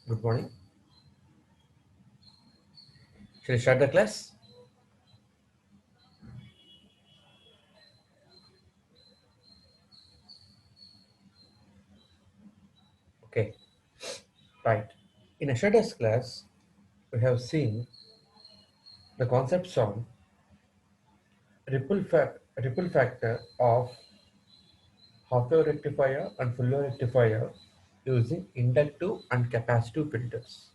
Good morning. Shall we start the class? Okay, right. In yesterday's class, we have seen the concepts on ripple factor of half-wave rectifier and full-wave rectifier using inductive and capacitive filters.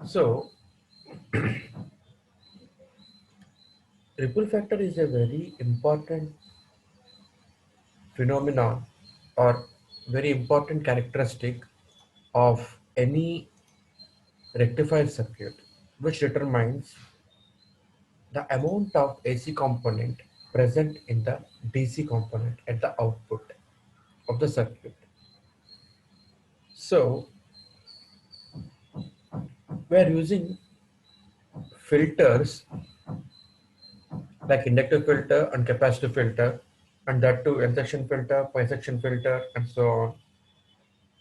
So, ripple factor is a very important phenomenon or very important characteristic of any rectifier circuit, which determines the amount of AC component present in the DC component at the output of the circuit. So we are using filters like inductive filter and capacitive filter, and that too N section filter, pi section filter, and so on,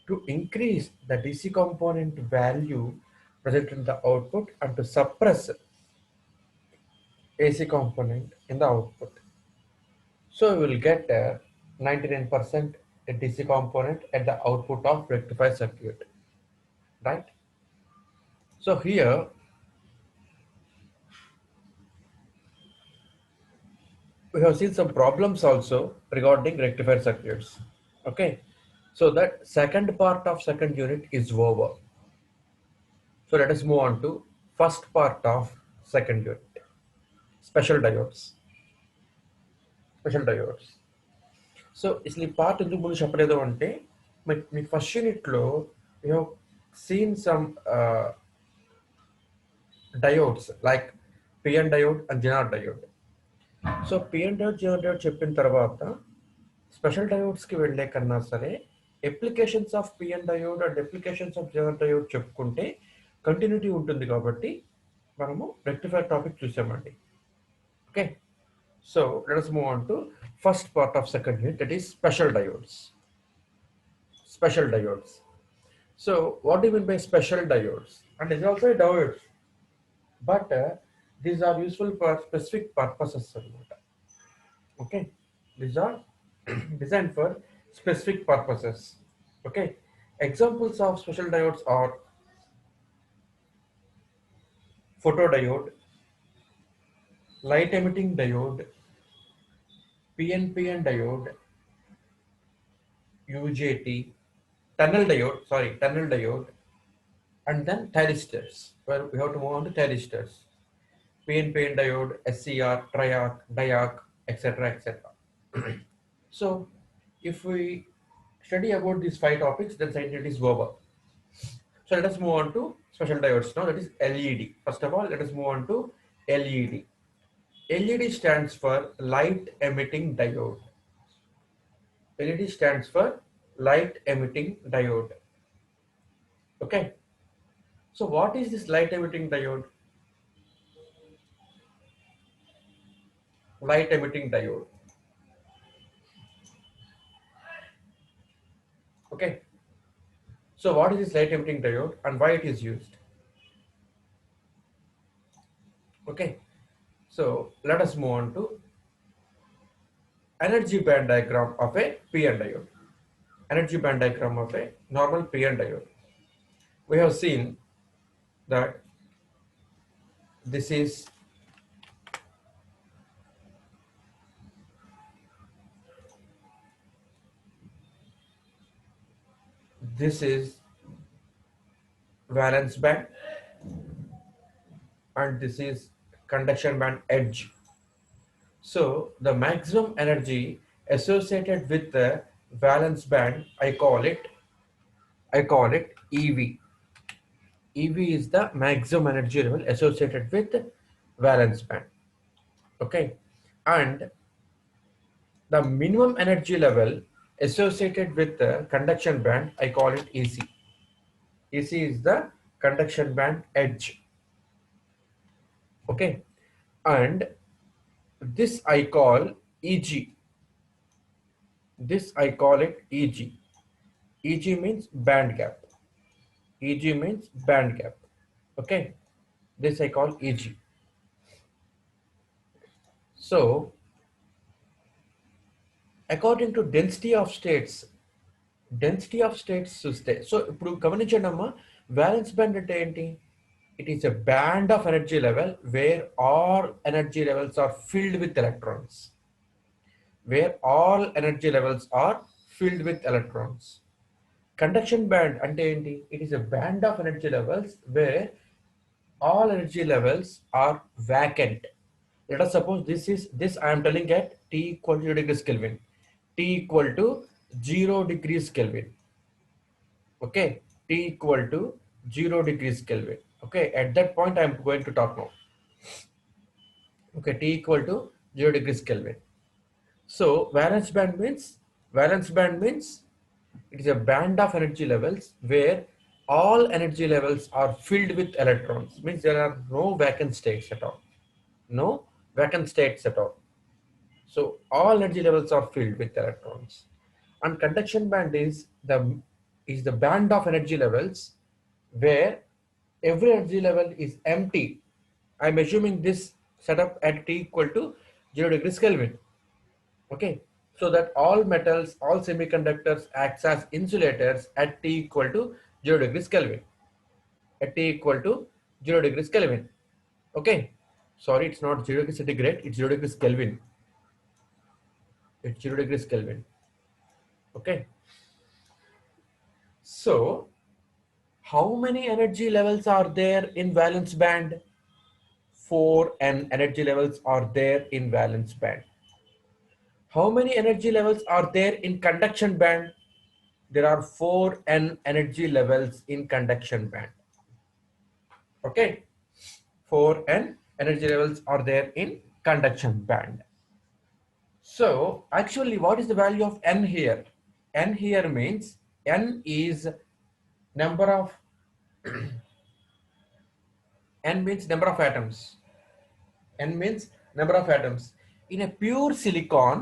to increase the DC component value present in the output and to suppress AC component in the output. So we will get a 99% DC component at the output of rectifier circuit, right? So here we have seen some problems also regarding rectifier circuits. Okay, so that second part of second unit is over. So let us move on to first part of second unit, special diodes. Special diodes. So అసలు ఈ part ఎందుకు ముందు చెప్పలేదు అంటే మీ first యూనిట్లో you have seen some diodes like PN diode and zener diode. So PN diode zener diode చెప్పిన తర్వాత స్పెషల్ డయోడ్స్కి వెళ్ళే కన్నా సరే applications of PN diode and applications of zener diode చెప్పుకుంటే కంటిన్యూటీ ఉంటుంది కాబట్టి మనము రెక్టిఫైర్ టాపిక్ చూసామండి. Okay, so let us move on to first part of second unit, that is special diodes. Special diodes. So what do you mean by special diodes? And it's also a diode, but these are useful for specific purposes. Okay, these are designed for specific purposes. Okay, examples of special diodes are photodiode, light emitting diode, PNPN diode, UJT, tunnel diode, and then thyristors, where we have to move on to thyristors, PNPN diode, SCR, triarc, diarc, etc., etc. So if we study about these five topics, then science is over. So let us move on to special diodes now, that is LED. First of all, let us move on to LED. LED stands for light emitting diode. LED stands for light emitting diode. Okay, so what is this light emitting diode? Light emitting diode. Okay, so what is this light emitting diode and why it is used? Okay, so let us move on to energy band diagram of a PN diode. Energy band diagram of a normal PN diode. We have seen that this is valence band and this is conduction band edge. So the maximum energy associated with the valence band, I call it EV. EV is the maximum energy level associated with valence band. Okay, and the minimum energy level associated with the conduction band, I call it EC. EC is the conduction band edge. Okay, and this I call EG. This I call it EG. EG means band gap. EG means band gap. Okay, this I call EG. So according to density of states చూస్తే so ఇప్పుడు గమనించండి అమ్మా valence band అంటే ఏంటి it is a band of energy level where all energy levels are filled with electrons conduction band ante enti it is a band of energy levels where all energy levels are vacant. Let us suppose this I am telling at t equal to 0 degrees Kelvin, t equal to 0 degrees Kelvin. Okay, t equal to 0 degrees Kelvin. Okay, at that point I am going to talk now. Okay, t equal to 0 degrees Kelvin. So valence band means it is a band of energy levels where all energy levels are filled with electrons. Means there are no vacant states at all. No vacant states at all. So all energy levels are filled with electrons. And conduction band is the band of energy levels where every energy level is empty. I'm assuming this setup at t equal to 0 degrees Kelvin. Okay, so that all metals, all semiconductors acts as insulators at t equal to 0 degrees Kelvin. At t equal to 0 degrees Kelvin. Okay, sorry, it's not 0 degrees centigrade, it's 0 degrees Kelvin. It's 0 degrees Kelvin. Okay, so how many energy levels are there in valence band? 4n energy levels are there in valence band. How many energy levels are there in conduction band? There are 4n energy levels in conduction band. Okay, 4n energy levels are there in conduction band. So actually what is the value of n here? N here means n is number of n means number of atoms. N means number of atoms. In a pure silicon,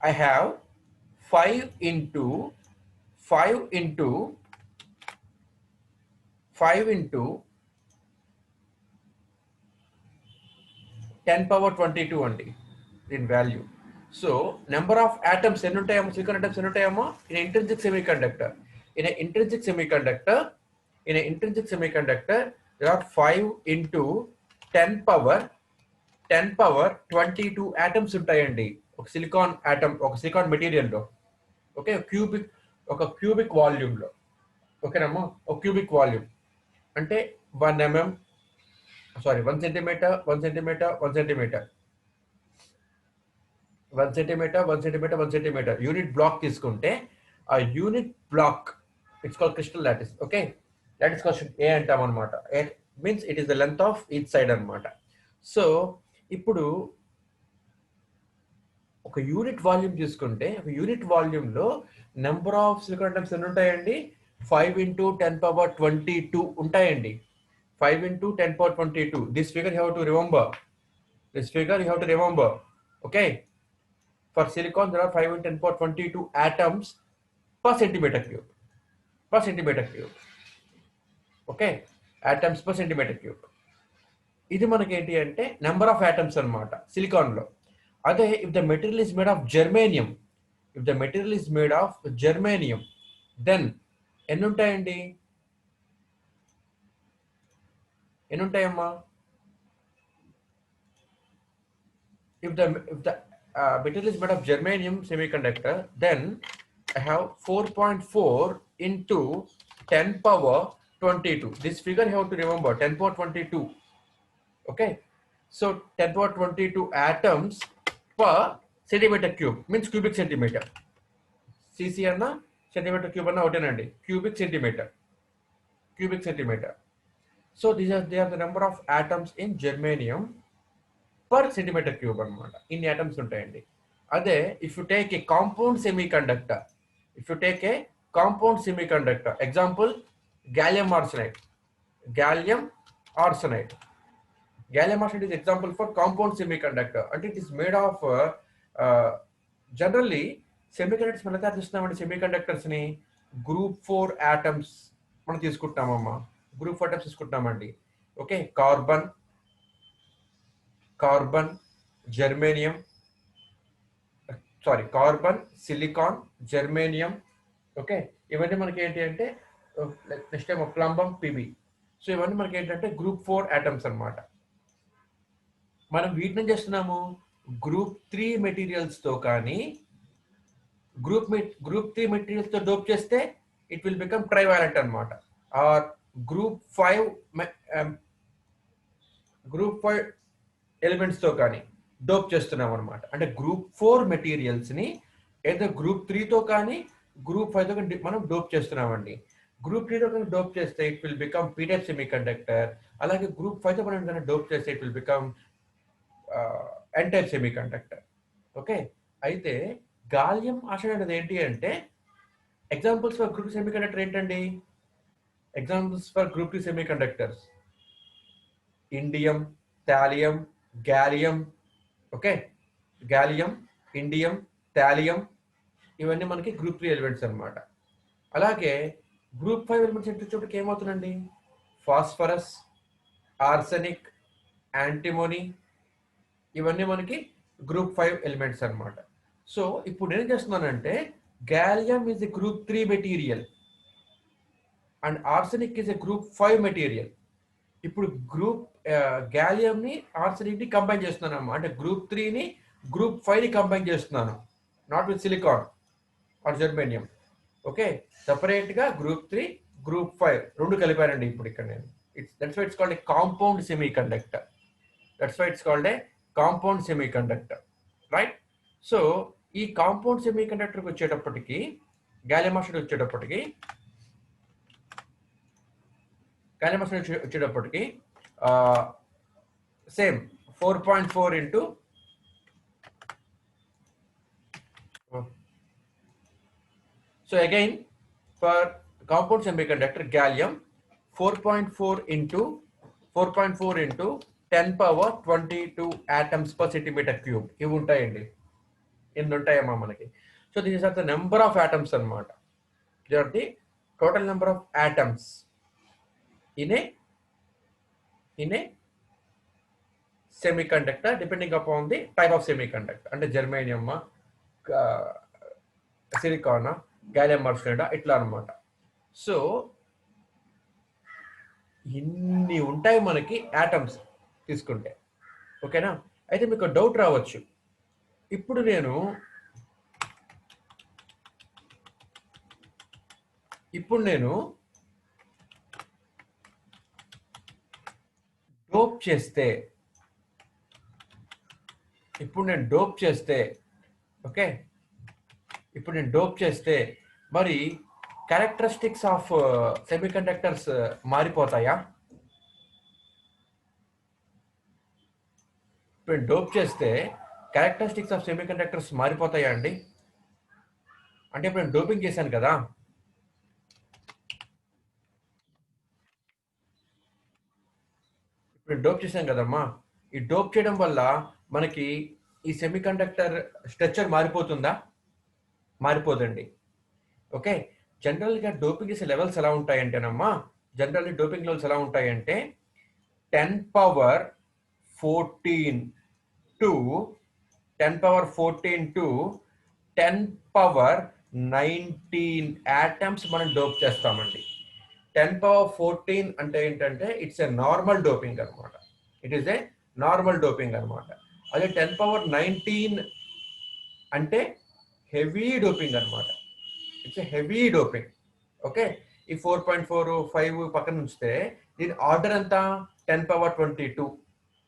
I have 5 into 10 power 22 అండి in value. So number of atoms ఎన్ని ఉంటాయేమో silicon atoms ఎన్ని ఉంటాయేమో in an intrinsic semiconductor. In an intrinsic semiconductor there are 5 into 10 power 22 atoms ఉంటాయండి ఒక silicon atom ఒక silicon material లో. Okay, cubic volume లో. ఓకేనమ్మా, ఒక క్యూబిక్ వాల్యూమ్ అంటే 1 mm, sorry 1 centimeter, 1 centimeter, 1 centimeter, 1 centimeter, 1 centimeter, 1 centimeter unit block తీసుకుంటే ఆ unit block it's called crystal lattice. Okay, lattice question A అంటాం అనమాట. Means it is the length of each side అనమాట. So ఇప్పుడు ఒక unit volume తీసుకుంటే ఒక unit volume లో నెంబర్ ఆఫ్ సిలికాన్ ఆటమ్స్ ఎన్ని ఉంటాయండి? 5 into 10 power 22 ఉంటాయండి. 5 into 10 power 22. This figure you have to remember. Okay, for silicon there are 5 into 10 power 22 atoms per centimeter cube. Okay, atoms per centimeter cube. ఇది మనకి ఏంటి అంటే number of atoms అన్నమాట silicon లో. అదే if the material is made of germanium, then ఎన్ని ఉంటాయండి? ఎన్ని ఉంటాయమ్మా? if the material is made of germanium semiconductor, then I have 4.4 into 10 power 22. This figure you have to remember, 10 power 22. Okay, so 10 power 22 atoms per centimeter cube means cubic centimeter. cc anna centimeter cube anna otenandi, cubic centimeter. So they are the number of atoms in germanium per centimeter cube అనమాట. ఇన్ని atoms ఉంటాయండి. అదే if you take a compound semiconductor, example gallium arsenide. Gallium arsenide is example for compound semiconductor, and it is made of generally semiconductors మనం ఎలా చూస్తున్నామండి? Semiconductors ని group 4 atoms మనం తీసుకుంటామమ్మా. గ్రూప్ 4 ఆటమ్స్ తీసుకుంటామండి. Okay, carbon, germanium, carbon, silicon, germanium. Okay, ఇవన్నీ మనకి ఏంటి అంటే next time plumbum, PB. So ఇవన్నీ మనకి ఏంటంటే గ్రూప్ 4 ఆటమ్స్ అన్నమాట. మనం వీటిని చేస్తున్నాము గ్రూప్ 3 మెటీరియల్స్ తో కానీ గ్రూప్ 3 మెటీరియల్స్ తో డోప్ చేస్తే ఇట్ విల్ బికమ్ ట్రైవాలెంట్ అన్నమాట. ఆర్ గ్రూప్ 5 ఎలిమెంట్స్ తో కానీ డోప్ చేస్తున్నాం అనమాట. అంటే గ్రూప్ 4 మెటీరియల్స్ ని ఏదో గ్రూప్ 3 తో కానీ గ్రూప్ 5 తో కానీ మనం డోప్ చేస్తున్నామండి. గ్రూప్ 3 తో కానీ డోప్ చేస్తే it will become P type semiconductor. అలాగే గ్రూప్ 5 తో మనం కానీ డోప్ చేస్తే it will become N type semiconductor. Okay, అయితే గాలియం ఆర్సెనైడ్ అనేది ఏంటి అంటే examples for group semiconductor ఏంటండి? Examples for group 2 semiconductors indium, thallium, gallium. Okay, gallium, indium, thallium ఇవన్నీ మనకి గ్రూప్ 3 ఎలిమెంట్స్ అన్నమాట. అలాగే గ్రూప్ 5 ఎలిమెంట్స్ వచ్చేటప్పటికి ఏమవుతుందండి? ఫాస్ఫరస్, ఆర్సెనిక్, యాంటిమోనీ ఇవన్నీ మనకి గ్రూప్ 5 ఎలిమెంట్స్ అన్నమాట. సో ఇప్పుడు ఏం చేస్తున్నానంటే gallium is a group 3 material and arsenic is a group 5 material. ఇప్పుడు గ్రూప్ గ్యాలియం ని ఆర్సెనిక్ ని కంబైన్ చేస్తున్నాను. అంటే గ్రూప్ 3 ని గ్రూప్ 5 ని కంబైన్ చేస్తున్నాను, not with silicon or germanium. Okay, separate గా గ్రూప్ 3 గ్రూప్ 5 రెండు కలిపానండి ఇప్పుడు ఇక్కడ నేను. That's why it's called a compound semiconductor. Right? So ఈ కాంపౌండ్ సెమీ కండక్టర్ వచ్చేటప్పటికి గ్యాలియం ఆర్సెనైడ్ వచ్చేటప్పటికి same 4.4 into so again for compound semiconductor gallium 4.4 into 10 power 22 atoms per centimeter cube ఇవి ఉంటాయండి. ఎన్ని ఉంటాయమ్మా మనకి? So this are the number of atoms అన్నమాట. They are the total number of atoms in a semiconductor depending upon the type of semiconductor. అంటే germanium, silicon, gallium arsenide ఇట్లా అన్నమాట. So ఇన్ని ఉంటాయి మనకి ఆటమ్స్ తీసుకుంటే. ఓకేనా? అయితే మీకు డౌట్ రావచ్చు, ఇప్పుడు నేను డోప్ చేస్తే మరి క్యారెక్టరిస్టిక్స్ ఆఫ్ సెమీకండక్టర్స్ మారిపోతాయా? ఇప్పుడు డోప్ చేస్తే క్యారెక్టరిస్టిక్స్ ఆఫ్ సెమీకండక్టర్స్ మారిపోతాయా అండి? అంటే ఇప్పుడు నేను డోపింగ్ చేశాను కదా, డోప్ చేసాం కదమ్మా, ఈ డోప్ చేయడం వల్ల మనకి ఈ సెమీకండక్టర్ స్ట్రక్చర్ మారిపోతుందా? మారిపోదండి. ఓకే, జనరల్గా డోపింగ్ చేసే లెవెల్స్ ఎలా ఉంటాయంటేనమ్మా, జనరల్లీ డోపింగ్ లెవెల్స్ ఎలా ఉంటాయంటే 10 power 14 to 10 power 19 ఆటమ్స్ మనం డోప్ చేస్తామండి. 10 power 14 అంటే ఏంటంటే ఇట్స్ ఎ నార్మల్ డోపింగ్ అనమాట. అదే 10 power 19 అంటే హెవీ డోపింగ్ అనమాట. It's a heavy doping. Okay, ఈ 4.4 5 పక్కన ఉంచితే దీని ఆర్డర్ ఎంత? 10 power 22.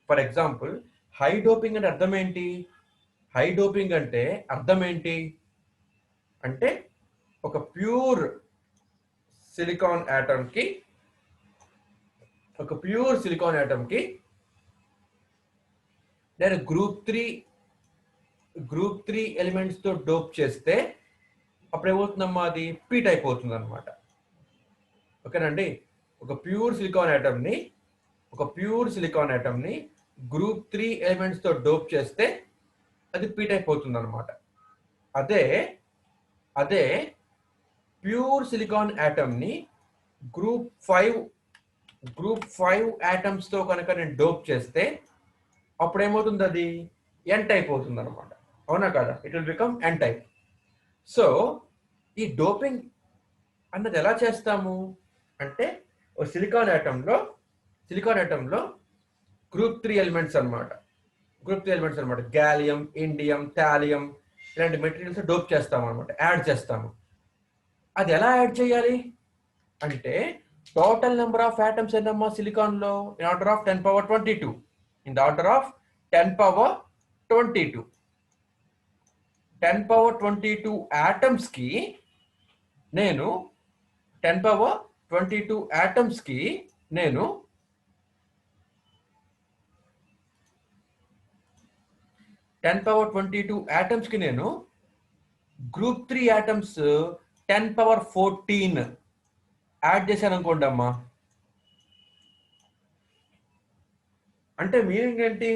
For example, high doping అంటే అర్థం ఏంటి? అంటే ఒక ప్యూర్ సిలికాన్ ఆటమ్ కి నేను గ్రూప్ 3 ఎలిమెంట్స్ తో డోప్ చేస్తే అప్పుడు ఏమవుతుందమ్మా, అది పీ టైప్ అవుతుంది అనమాట. ఓకేనండి? ఒక ప్యూర్ సిలికాన్ ఆటమ్ ని గ్రూప్ 3 ఎలిమెంట్స్ తో డోప్ చేస్తే అది పీ టైప్ అవుతుంది అనమాట. అదే ప్యూర్ సిలికాన్ ఆటమ్ ని గ్రూప్ 5 ఆటమ్స్ తో కనుక నేను డోప్ చేస్తే అప్పుడు ఏమవుతుంది, అది ఎన్ టైప్ అవుతుంది అనమాట. అవునా కదా? It will become N type. So ఈ డోపింగ్ అన్నది ఎలా చేస్తాము అంటే, సిలికాన్ ఆటంలో గ్రూప్ 3 ఎలిమెంట్స్ అనమాట. గ్యాలియం, ఇండియం, థాలియం ఇలాంటి మెటీరియల్స్ డోప్ చేస్తాము అనమాట, యాడ్ చేస్తాము. అది ఎలా యాడ్ చేయాలి అంటే, టోటల్ నెంబర్ ఆఫ్ ఆటమ్స్ ఎన్నమ్మా సిలికాన్ లో? In order of 10^22. In the order of 10^22. 10^22 atoms కి నేను 10^22 ఆటమ్స్ కి నేను గ్రూప్ 3 ఆటమ్స్ 10^14 యాడ్ చేశాను అనుకోండి అమ్మా. అంటే మీనింగ్ ఏంటి?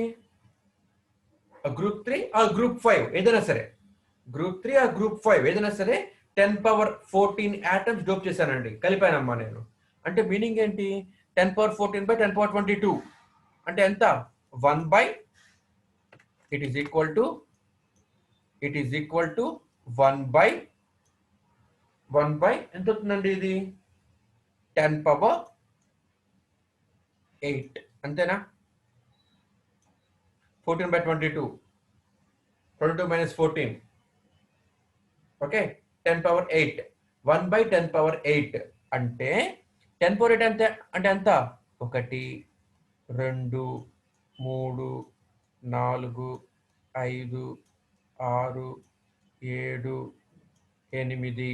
గ్రూప్ 3 ఆ గ్రూప్ 5 ఏదైనా సరే, గ్రూప్ 3 ఆ గ్రూప్ 5 ఏదైనా సరే 10^14 ఆటమ్స్ డోప్ చేశానండి, కలిపానమ్మా నేను. అంటే మీనింగ్ ఏంటి? 10^14/10^22 అంటే ఎంత? 1 it is equal to 1 by ఎంత అవుతుందండి ఇది? 10^8 అంతేనా? 14/22, 22 - 14, ఓకే, 10^8. 1/10^8 అంటే 10^8 అంటే ఎంత? 1 2 3 4 5 6 7 8,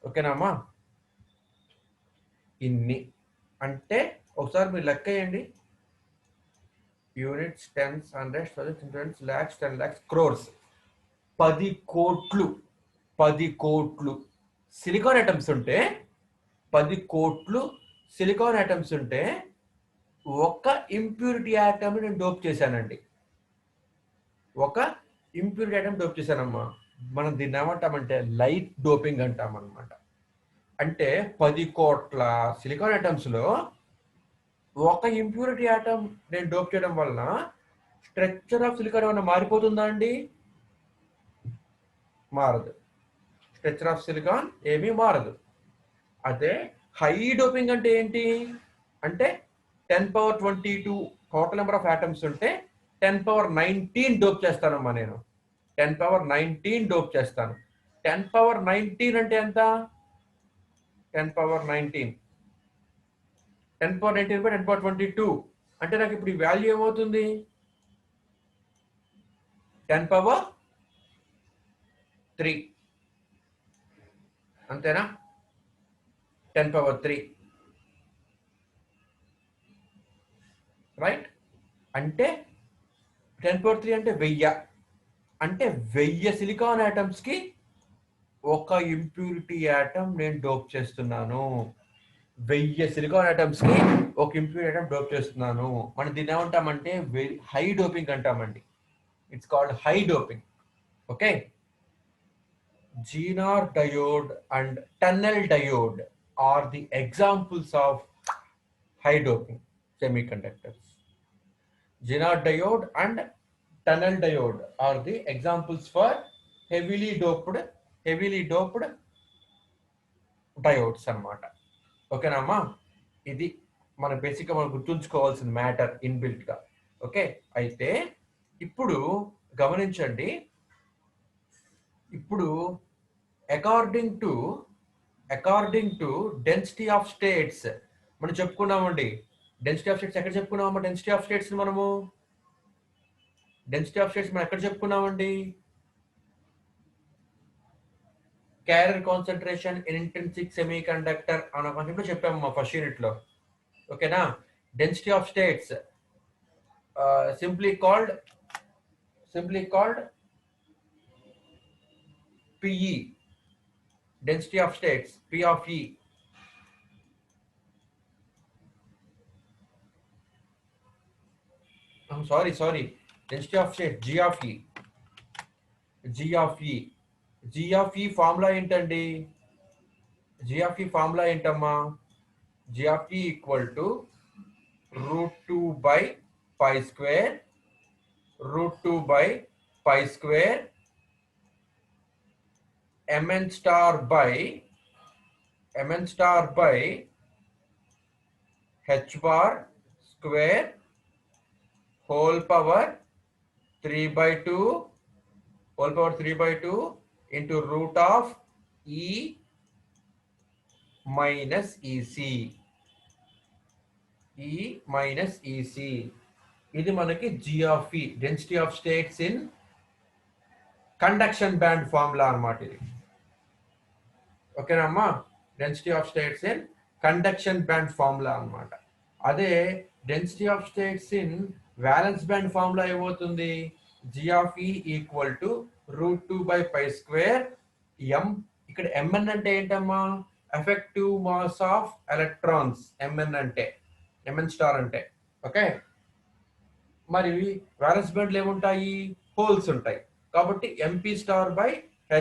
ఓకేనా అమ్మా? ఇన్ని అంటే ఒకసారి మీరు లెక్క వేయండి. Units, tens, hundreds, thousands, lakhs, 10 lakhs, crores. 10 కోట్లు సిలికాన్ ఐటమ్స్ ఉంటే, 10 కోట్లు సిలికాన్ ఐటమ్స్ ఉంటే ఒక ఇంప్యూరిటీ ఆటమ్ నేను డోప్ చేశానండి. ఒక ఇంప్యూరిటీ ఆటమ్ డోప్ చేశానమ్మా. మనం దీన్ని ఏమంటామంటే లైట్ డోపింగ్ అంటాం అనమాట. అంటే 10 కోట్ల సిలికాన్ ఐటమ్స్ లో ఒక ఇంప్యూరిటీ ఆటమ్ నేను డోప్ చేయడం వలన స్ట్రక్చర్ ఆఫ్ సిలికాన్ ఏమైనా మారిపోతుందా అండి? మారదు. స్ట్రక్చర్ ఆఫ్ సిలికాన్ ఏమీ మారదు. అదే హై డోపింగ్ అంటే ఏంటి అంటే 10^22 టోటల్ నెంబర్ ఆఫ్ ఆటమ్స్ ఉంటే 10^19 డోప్ చేస్తానమ్మా నేను. 10^19 డోప్ చేస్తాను. 10^19 అంటే ఎంత? 10^19 10^19/10^22 అంటే నాకు ఇప్పుడు ఈ వాల్యూ ఏమవుతుంది? 10^3 అంతేనా? 10^3 రైట్. అంటే 10^3 అంటే 1000. అంటే 1000 సిలికాన్ ఆటమ్స్ కి ఒక ఇంప్యూరిటీ ఆటమ్ నేను డోప్ చేస్తున్నాను. 1000 సిలికాన్ ఆటమ్స్ కి ఒక ఇంప్యూరిటీ ఆటమ్ డోప్ చేస్తున్నాను. మనం దీన్ని ఏమంటామంటే హై డోపింగ్ అంటామండి. It's called high doping. Okay. Zener diode and tunnel diode are the examples of high doping semiconductors. Zener diode and tunnel diode are the examples for heavily doped diodes అన్నమాట. ఓకేనా అమ్మా? ఇది మన బేసిక్గా మనం గుర్తుంచుకోవాల్సిన matter inbuilt గా. Okay. అయితే ఇప్పుడు గమనించండి. ఇప్పుడు according to density of states మనం చెప్పుకున్నామండి. డెన్సిటీ ఆఫ్ స్టేట్స్ ఎక్కడ చెప్పుకున్నామమ్మా? డెన్సిటీ ఆఫ్ స్టేట్స్ మనం ఎక్కడ చెప్పుకున్నామండి? Carrier concentration in intrinsic semiconductor అన్న కాన్సెప్ట్ లో చెప్పామమ్మా ఫస్ట్ యూనిట్ లో. ఓకేనా? Density of states simply called PE. Density of states, P of E. I'm sorry. Density of states, G of E. G of E formula ఏంటండి? g of e formula ఏంటమ్మా? g of e equal to √2 by pi square √2 by pi square mn star by h bar square whole power 3/2 into root of e minus ec. ఇది మనకి g of e density of states in conduction band formula అన్నమాట ఇది. ఓకేనమ్మా? Density of states in conduction band formula అన్నమాట. అదే density of states in valence band formula ఏమవుతుంది? g of e equal to √2 by pi square m. ఇక్కడ mn అంటే ఏంటమ్మా? Effective mass of electrons. mn star అంటే ఓకే. మరి valence band లో ఏముంటాయి? హోల్స్ ఉంటాయి. కాబట్టి mp star by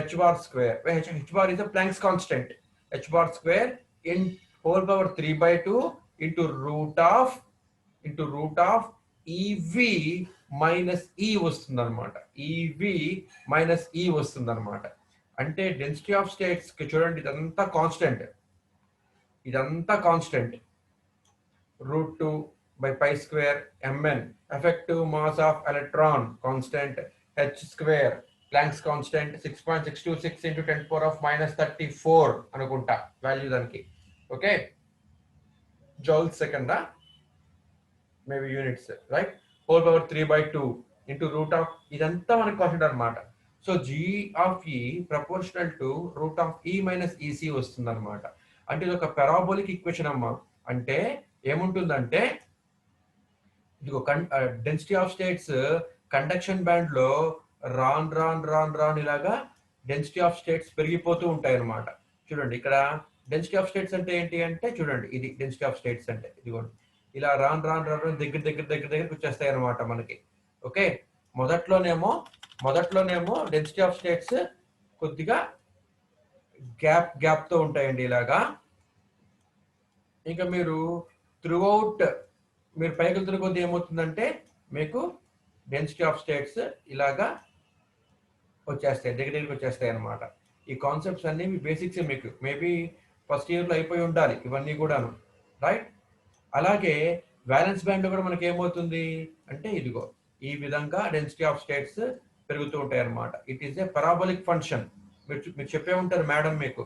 h bar square. h bar is a Planck's constant. h bar square in whole power 3/2 into root of ev minus e వస్తుంది అనమాట. ev minus e వస్తుంది అనమాట. అంటే డెన్సిటీ ఆఫ్ స్టేట్స్ కి చూడండి, ఇదంతా constant √2 by pi square mn effective mass of electron constant, h square Planck's constant 6.626 into 10⁻⁻34 అనుకుంటా value దానికి. Okay, joule second maybe units right. whole power 3/2 into root of ఇదంతా మనకి కాన్స్టెంట్ అనమాట. So g of e proportional to root of e minus ec వస్తుంది అనమాట. అంటే ఇది ఒక పెరాబోలిక్ ఈక్వేషన్ అమ్మా. అంటే ఏముంటుందంటే ఇదిగో density of states conduction band లో రాన్ ఇలాగా డెన్సిటీ ఆఫ్ స్టేట్స్ పెరిగిపోతూ ఉంటాయి అనమాట. చూడండి ఇక్కడ డెన్సిటీ ఆఫ్ స్టేట్స్ అంటే ఏంటి అంటే, చూడండి ఇది డెన్సిటీ ఆఫ్ స్టేట్స్ అంటే ఇదిగోండి ఇలా రాన్ దగ్గరికి వచ్చేస్తాయి అనమాట మనకి. ఓకే, మొదట్లోనేమో డెన్సిటీ ఆఫ్ స్టేట్స్ కొద్దిగా గ్యాప్ తో ఉంటాయండి ఇలాగా. ఇంకా మీరు త్రూఅవుట్ మీరు పైకి వెళ్తున్న కొద్ది ఏమవుతుందంటే మీకు డెన్సిటీ ఆఫ్ స్టేట్స్ ఇలాగా దగ్గరికి వచ్చేస్తాయి అనమాట. ఈ కాన్సెప్ట్స్ అన్ని మీ బేసిక్స్ మీకు మేబీ ఫస్ట్ ఇయర్ లో అయిపోయి ఉండాలి ఇవన్నీ కూడాను, రైట్? అలాగే వ్యాలెన్స్ బ్యాండ్ లో కూడా మనకి ఏమవుతుంది అంటే ఇదిగో ఈ విధంగా డెన్సిటీ ఆఫ్ స్టేట్స్ పెరుగుతూ ఉంటాయి అనమాట. It is a parabolic function. మీరు చెప్పే ఉంటారు మేడం మీకు.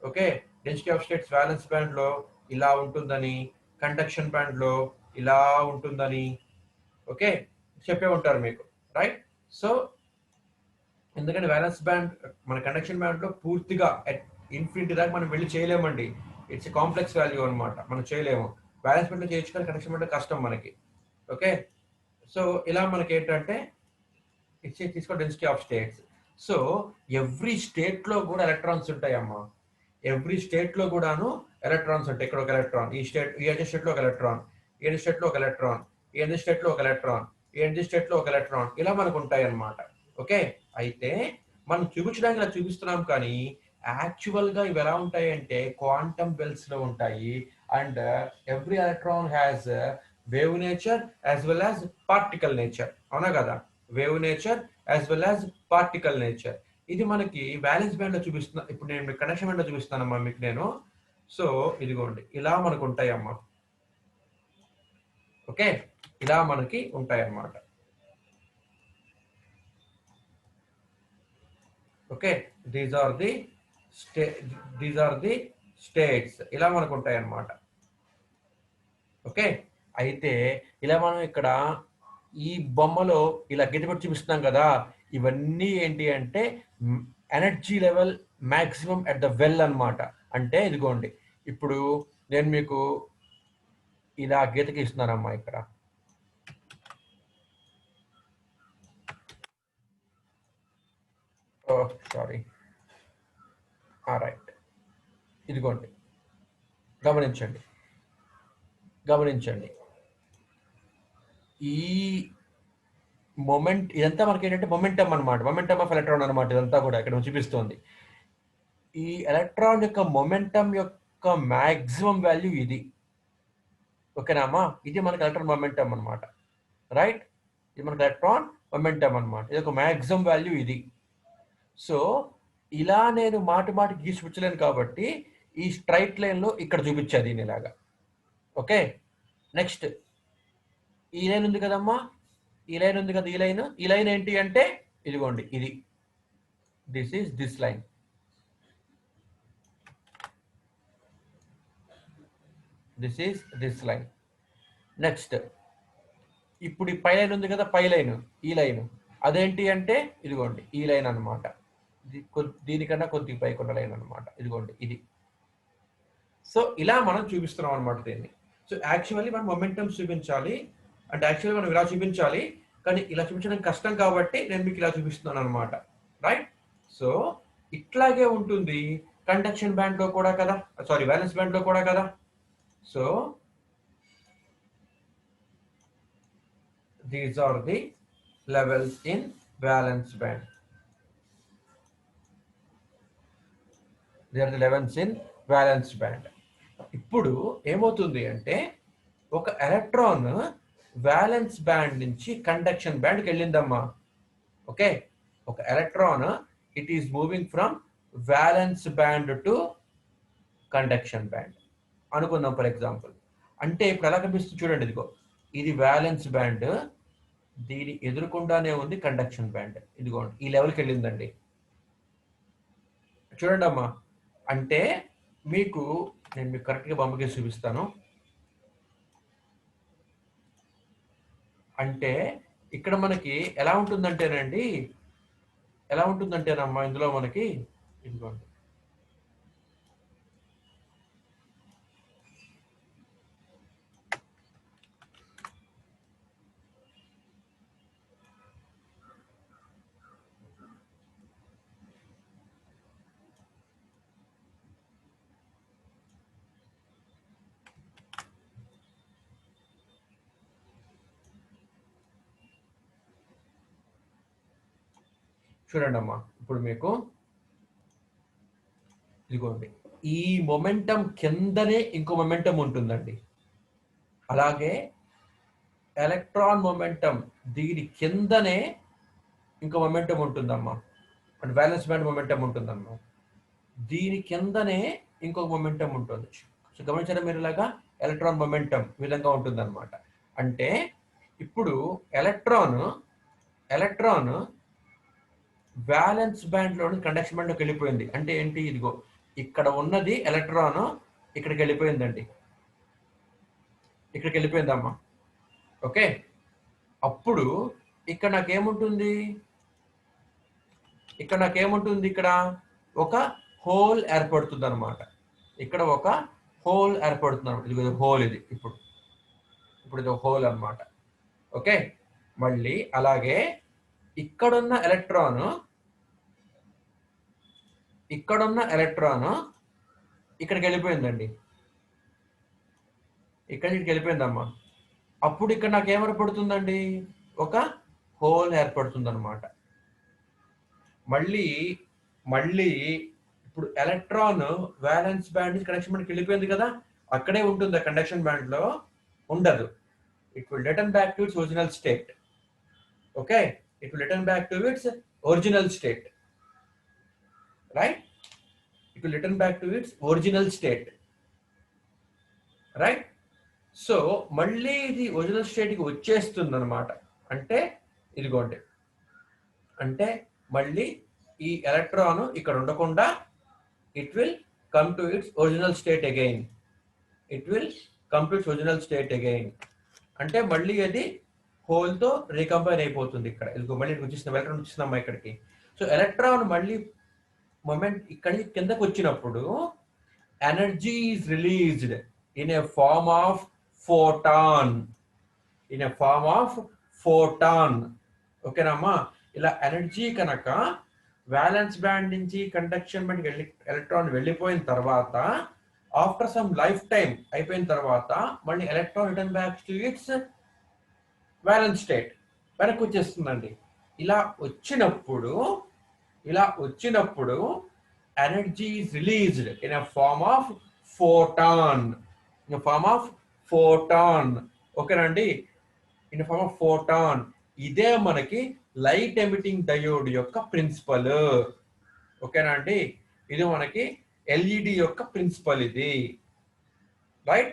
Okay, density of states valence band లో ఇలా ఉంటుందని, కండక్షన్ బ్యాండ్ లో ఇలా ఉంటుందని ఓకే చెప్పే ఉంటారు మీకు, రైట్? సో ఎందుకంటే వ్యాలెన్స్ బ్యాండ్ మన కండక్షన్ బ్యాండ్ లో పూర్తిగా ఇన్ఫినిటీ దాకా మనం వెళ్ళి చేయలేమండి. ఇట్స్ కాంప్లెక్స్ వాల్యూ అనమాట, మనం చేయలేము. బ్యాలెన్స్ బ్యాండ్ లో చేయొచ్చు కానీ కండక్షన్ బ్యాండ్ లో కష్టం మనకి. ఓకే, సో ఇలా మనకి ఏంటంటే తీసుకో density of states. So every state లో కూడా ఎలక్ట్రాన్స్ ఉంటాయమ్మా. ఎవ్రీ స్టేట్ లో కూడాను ఎలక్ట్రాన్స్ ఉంటాయి. ఇక్కడ ఒక ఎలక్ట్రాన్, ఈ స్టేట్ లో ఒక ఎలక్ట్రాన్, ఈ స్టేట్ లో ఒక ఎలక్ట్రాన్, ఈ స్టేట్ లో ఒక ఎలక్ట్రాన్, ఈ స్టేట్ లో ఒక ఎలక్ట్రాన్, ఇలా మనకు ఉంటాయి అన్నమాట. ఓకే, అయితే మనం చూపించడానికి ఇలా చూపిస్తున్నాం కానీ యాక్చువల్ గా ఇవి ఎలా ఉంటాయి అంటే క్వాంటమ్ బెల్స్ లో ఉంటాయి. And every electron has wave nature as well as particle nature. అవునా కదా? Wave nature as well as particle nature. ఇది మనకి వ్యాలెన్స్ బ్యాండ్ లో చూపిస్తున్నా. ఇప్పుడు నేను కండక్షన్ బ్యాండ్ లో చూపిస్తానమ్మా మీకు నేను. సో ఇదిగోండి ఇలా మనకు ఉంటాయి అమ్మా. ఓకే, ఇలా మనకి ఉంటాయి అన్నమాట. Okay, these are the states. ఇలా మనకు ఉంటాయి అన్నమాట. ఓకే, అయితే ఇలా మనం ఇక్కడ ఈ బొమ్మలో ఇలా గీతపెట్టి చూపిస్తున్నాం కదా, ఇవన్నీ ఏంటి అంటే energy level maximum at the well అన్నమాట. అంటే ఇదిగోండి ఇప్పుడు నేను మీకు ఇలా గీతకి ఇస్తున్నానమ్మా ఇక్కడ. Sorry, right. ఇదిగోండి గమనించండి ఈ మొమెంట్ ఇదంతా మనకి ఏంటంటే మొమెంటమ్ అనమాట. మొమెంటమ్ ఆఫ్ ఎలక్ట్రాన్ అనమాట. ఇదంతా కూడా ఇక్కడ చూపిస్తోంది. ఈ ఎలక్ట్రాన్ యొక్క మొమెంటం యొక్క మ్యాక్సిమం వాల్యూ ఇది. ఓకేనామా? ఇది మనకి ఎలక్ట్రాన్ మొమెంటం అనమాట. రైట్? ఇది మనకి ఎలక్ట్రాన్ మొమెంటం అనమాట. ఇది ఒక మ్యాక్సిమం వాల్యూ ఇది. సో ఇలా నేను మాటి గీసి చూపించలేను కాబట్టి ఈ స్ట్రైట్ లైన్లో ఇక్కడ చూపించాను దీని ఇలాగా. ఓకే, నెక్స్ట్ ఈ లైన్ ఉంది కదమ్మా, ఈ లైన్ ఉంది కదా, ఈ లైన్ ఏంటి అంటే ఇదిగోండి ఇది, this is this line. This is this line. Next ఇప్పుడు ఈ పై లైన్ ఉంది కదా, పై లైన్, ఈ లైన్ అదేంటి అంటే ఇదిగోండి ఈ లైన్ అనమాట. దీనికన్నా కొద్దిగా పైకున్న లైన్ అనమాట, ఇదిగోండి ఇది. సో ఇలా మనం చూపిస్తున్నాం అనమాట దీన్ని. సో యాక్చువల్లీ మనం మొమెంటమ్స్ చూపించాలి అంటే యాక్చువల్లీ మనం ఇలా చూపించాలి, కానీ ఇలా చూపించడం కష్టం కాబట్టి నేను మీకు ఇలా చూపిస్తున్నాను అనమాట. రైట్? సో ఇట్లాగే ఉంటుంది కండక్షన్ బ్యాండ్ లో కూడా కదా, సారీ వ్యాలెన్స్ బ్యాండ్ లో కూడా కదా. So these are the levels in valence band. They are the levels in valence band. ఇప్పుడు ఏమవుతుంది అంటే ఒక ఎలక్ట్రాన్ వ్యాలెన్స్ బ్యాండ్ నుంచి కండక్షన్ బ్యాండ్కి వెళ్ళిందమ్మా. ఓకే, ఒక electron it is moving from valence band to conduction band అనుకుందాం ఫర్ ఎగ్జాంపుల్. అంటే ఇప్పుడు ఎలా కనిపిస్తుంది చూడండి, ఇదిగో ఇది వ్యాలెన్స్ బ్యాండ్, దీని ఎదురుకుండానే ఉంది కండక్షన్ బ్యాండ్. ఇదిగోండి ఈ లెవెల్కి వెళ్ళిందండి. చూడండి అమ్మా, అంటే మీకు నేను మీకు కరెక్ట్గా బొమ్మకి చూపిస్తాను. అంటే ఇక్కడ మనకి ఎలా ఉంటుందంటేనమ్మా ఇందులో మనకి ఇదిగోండి చూడండి అమ్మా, ఇప్పుడు మీకు ఇదిగోండి ఈ మొమెంటం కిందనే ఇంకో మొమెంటం ఉంటుందండి. అలాగే ఎలక్ట్రాన్ మొమెంటం దీని కిందనే ఇంకో మొమెంటం ఉంటుందమ్మా, అంటే వ్యాలెన్స్ బ్యాండ్ మొమెంటం ఉంటుందమ్మా. దీని కిందనే ఇంకొక మొమెంటం ఉంటుంది. సో గమనించారా మీరు, ఇలాగా ఎలక్ట్రాన్ మొమెంటం ఈ విధంగా ఉంటుందన్నమాట. అంటే ఇప్పుడు ఎలక్ట్రాన్ వ్యాలెన్స్ బ్యాండ్ లోని కండక్షన్ బ్యాండ్ లోకి వెళ్ళిపోయింది. అంటే ఏంటి, ఇదిగో ఇక్కడ ఉన్నది ఎలక్ట్రాన్ ఇక్కడికి వెళ్ళిపోయిందండి, ఇక్కడికి వెళ్ళిపోయిందమ్మా. ఓకే, అప్పుడు ఇక్కడ నాకేముంటుంది, ఇక్కడ ఒక హోల్ ఏర్పడుతుంది అనమాట. ఇక్కడ ఒక హోల్ ఏర్పడుతుంది అనమాట. ఇది హోల్, ఇది ఇప్పుడు ఇది ఒక హోల్ అనమాట. ఓకే, మళ్ళీ అలాగే ఇక్కడున్న ఎలక్ట్రాన్ ఇక్కడికి వెళ్ళిపోయిందండి, ఇక్కడికి వెళ్ళిపోయిందమ్మా. అప్పుడు ఇక్కడ నాకు ఏర్పడుతుందండి, ఒక హోల్ ఏర్పడుతుంది అనమాట. మళ్ళీ ఇప్పుడు ఎలక్ట్రాన్ వ్యాలెన్స్ బ్యాండ్ నుంచి కండక్షన్ బ్యాండ్కి వెళ్ళిపోయింది కదా, అక్కడే ఉంటుంది, కండక్షన్ బ్యాండ్ లో ఉండదు. It will return back to it's original state. Okay, it will return back to its original state, right? It will return back to its original state, right? So మళ్ళీ ఇది original state కి వచ్చేస్తుంది అనమాట. అంటే ఇదిగోండి, అంటే మళ్ళీ ఈ ఎలక్ట్రాన్ ఇక్కడ ఉండకుండా it will come to it's original state again. అంటే మళ్ళీ అది హోల్ తో రీకంబైన్ అయిపోతుంది. ఇక్కడ ఇదిగో మళ్ళీ వచ్చేసిన ఎలక్ట్రాన్ వచ్చిందమ్మా ఇక్కడికి. సో ఎలక్ట్రాన్ మళ్ళీ మొమెంట్ ఇక్కడికి కిందకి వచ్చినప్పుడు energy is released in a form of photon. ఓకేనమ్మా, ఇలా ఎనర్జీ కనుక వ్యాలెన్స్ బ్యాండ్ నుంచి కండక్షన్ బ్యాండ్ ఎలక్ట్రాన్ వెళ్ళిపోయిన తర్వాత ఆఫ్టర్ సమ్ లైఫ్ టైం అయిపోయిన తర్వాత మళ్ళీ electron return back to its valence state, వెనక్కి వచ్చేస్తుందండి. ఇలా వచ్చినప్పుడు energy is released in a form of photon. In a form of photon. ఓకేనండి, ఇన్ ఫార్మ్ ఆఫ్ ఫోటాన్. ఇదే మనకి లైట్ ఎమిటింగ్ డయోడ్ యొక్క ప్రిన్సిపల్. ఓకేనా అండి, ఇది మనకి ఎల్ఈడి యొక్క ప్రిన్సిపల్ ఇది. రైట్,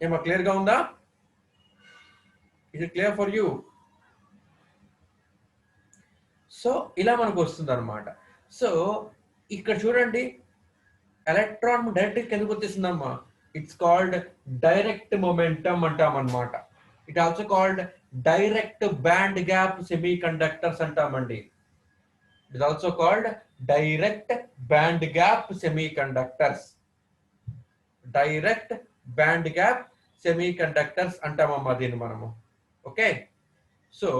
ఏమో క్లియర్ గా ఉందా? ఇది క్లియర్ ఫర్ యూ? సో ఇలా మనకు వస్తుంది అనమాట. సో ఇక్కడ చూడండి, ఎలక్ట్రాన్ డైరెక్ట్ ఎందుకు వచ్చేసిందమ్మా? ఇట్స్ కాల్డ్ డైరెక్ట్ మొమెంటం అంటాం అనమాట. It also called direct band gap semiconductors అంటామండి. It also called direct band gap semiconductors. Direct band gap semiconductors అంటామమ్మా దీన్ని మనము. Okay, so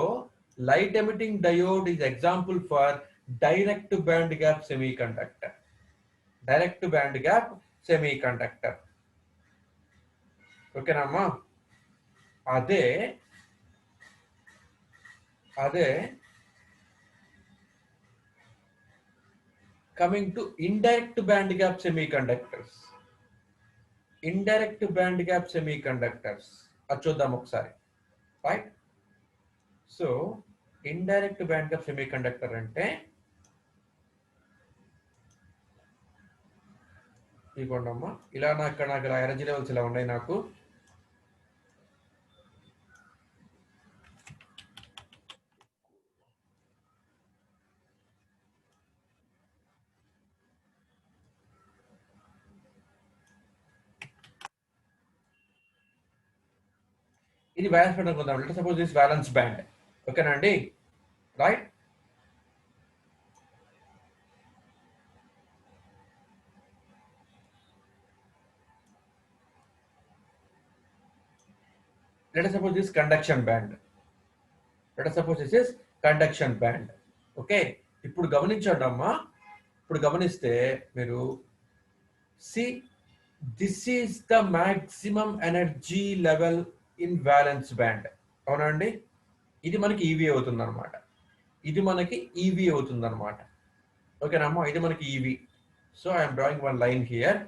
light emitting diode is example for direct band gap semiconductor. Direct band gap semiconductor. Okay namma, ade coming to indirect band gap semiconductors. Indirect band gap semiconductors achodam okkari, right? So indirect band gap semi conductor అంటే ఇదిగోండమ్మా, ఇలా నాకు energy levels ఇలా ఉన్నాయి నాకు. ఇది balance band అనుకుందాం. Let suppose this balance band. ఓకేనా అండి, right? let us suppose this conduction band. Let us suppose this is conduction band. Okay, ఇప్పుడు గమనించండి అమ్మా, ఇప్పుడు గమనిస్తే మీరు see this is the maximum energy level in valence band. అవునా అండి? ఇది మనకి ఈవీ అవుతుంది అనమాట. ఇది మనకి ఈవీ అవుతుంది అనమాట. ఓకేనమ్మా, ఇది మనకి EV. So I'm drawing one line here.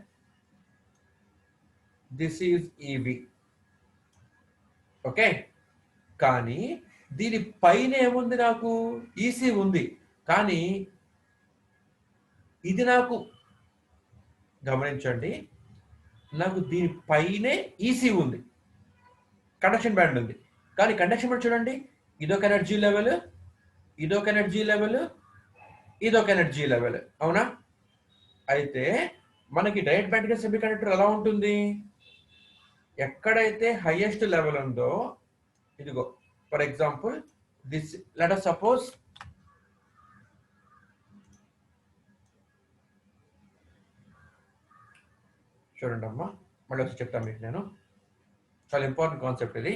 This is EV. Okay, కానీ దీని పైన ఏముంది? నాకు ఈసీ ఉంది. కానీ ఇది నాకు గమనించండి, నాకు దీని పైనే ఈసీ ఉంది, కండక్షన్ బ్యాండ్ ఉంది. కానీ కండక్షన్ బ్యాండ్ చూడండి, ఇదొక ఎనర్జీ లెవెల్, ఇదొక ఎనర్జీ లెవెల్, ఇదొక ఎనర్జీ లెవెల్. అవునా? అయితే మనకి direct band gap semi conductor ఎలా ఉంటుంది? ఎక్కడైతే హైయెస్ట్ లెవెల్ ఉందో, ఇదిగో for example this, let us suppose చూడండి అమ్మా, మళ్ళీ వచ్చి చెప్తాను మీకు నేను. చాలా ఇంపార్టెంట్ కాన్సెప్ట్ ఇది.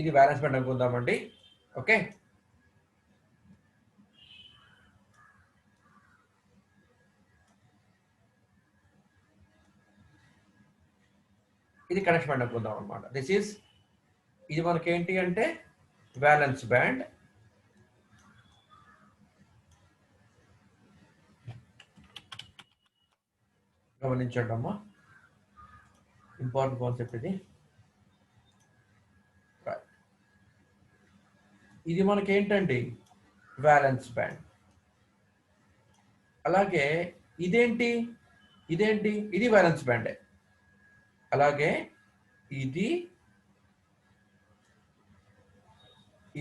ఇది బ్యాలెన్స్ బ్యాండ్ అనుకుందామండి. ఓకే, ఇది కనెక్షన్ బ్యాండ్ అనుకుందాం అనమాట. దిస్ ఈస్, ఇది మనకి ఏంటి అంటే బ్యాలెన్స్ బ్యాండ్. గమనించండి అమ్మా, ఇంపార్టెంట్ కాన్సెప్ట్ ఇది. ఇది మనకి ఏంటండి? Valence band. అలాగే ఇదేంటి? ఇది వ్యాలెన్స్ బ్యాండే. అలాగే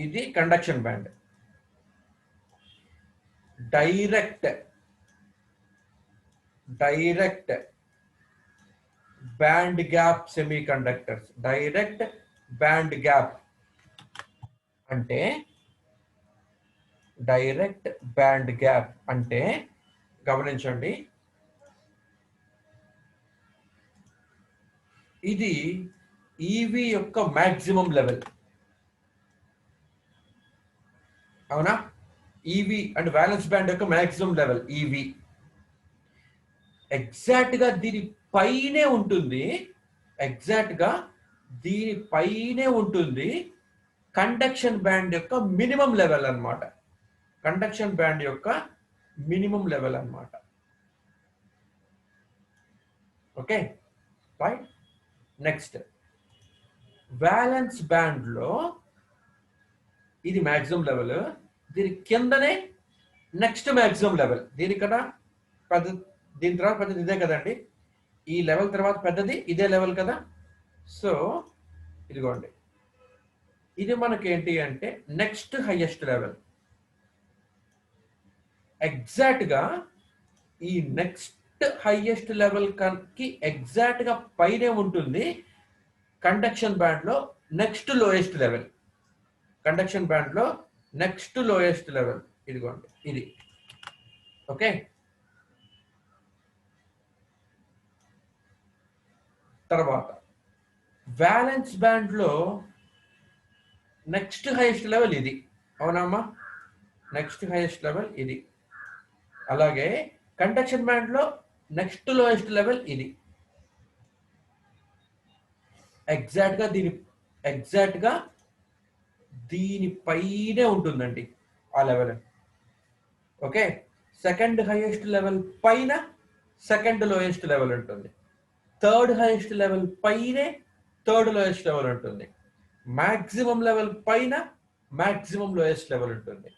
ఇది conduction band. Direct band gap semiconductors. Direct band gap అంటే గమనించండి, ఇది ఈవీ యొక్క మాక్సిమం లెవెల్. అవునా? ఈవీ అండ్ బ్యాలెన్స్ బ్యాండ్ యొక్క మాక్సిమం లెవెల్ ఈవీ. ఎగ్జాక్ట్ గా దీని పైనే ఉంటుంది. ఎగ్జాక్ట్ గా దీనిపైనే ఉంటుంది కండక్షన్ బ్యాండ్ యొక్క మినిమం లెవెల్ అన్నమాట. కండక్షన్ బ్యాండ్ యొక్క మినిమం లెవెల్ అన్నమాట. Okay right. Next valence band లో ఇది మ్యాక్సిమం లెవెల్, దీని కిందనే నెక్స్ట్ మ్యాక్సిమం లెవెల్. దీనికన్నా పెద్ద, దీని తర్వాత పెద్దది ఇదే కదండి. ఈ లెవెల్ తర్వాత పెద్దది ఇదే లెవెల్ కదా. సో ఇదిగోండి, ఇది మనకి ఏంటి అంటే నెక్స్ట్ హైయెస్ట్ లెవెల్. ఎగ్జాక్ట్ గా ఈ నెక్స్ట్ హైయెస్ట్ లెవెల్ కి ఎగ్జాక్ట్ గా పైనే ఉంటుంది కండక్షన్ బ్యాండ్ లో next lowest level. Conduction band లో నెక్స్ట్ లోయెస్ట్ లెవెల్ ఇదిగోండి ఇది. ఓకే, తర్వాత వ్యాలెన్స్ బ్యాండ్ లో నెక్స్ట్ హైయెస్ట్ లెవెల్ ఇది. అవునమ్మా, నెక్స్ట్ హైయెస్ట్ లెవెల్ ఇది. అలాగే కండక్షన్ బ్యాండ్ లో నెక్స్ట్ లోయెస్ట్ లెవెల్ ఇది. ఎగ్జాక్ట్ గా దీనిపైనే ఉంటుందండి ఆ level. Okay, second highest level పైన సెకండ్ లోయెస్ట్ లెవెల్ ఉంటుంది. థర్డ్ హైయెస్ట్ లెవెల్ పైనే థర్డ్ లోయెస్ట్ లెవెల్ ఉంటుంది. మాక్సిమం లెవెల్ పైన మాక్సిమం లోయెస్ట్ లెవెల్ ఉంటుంది.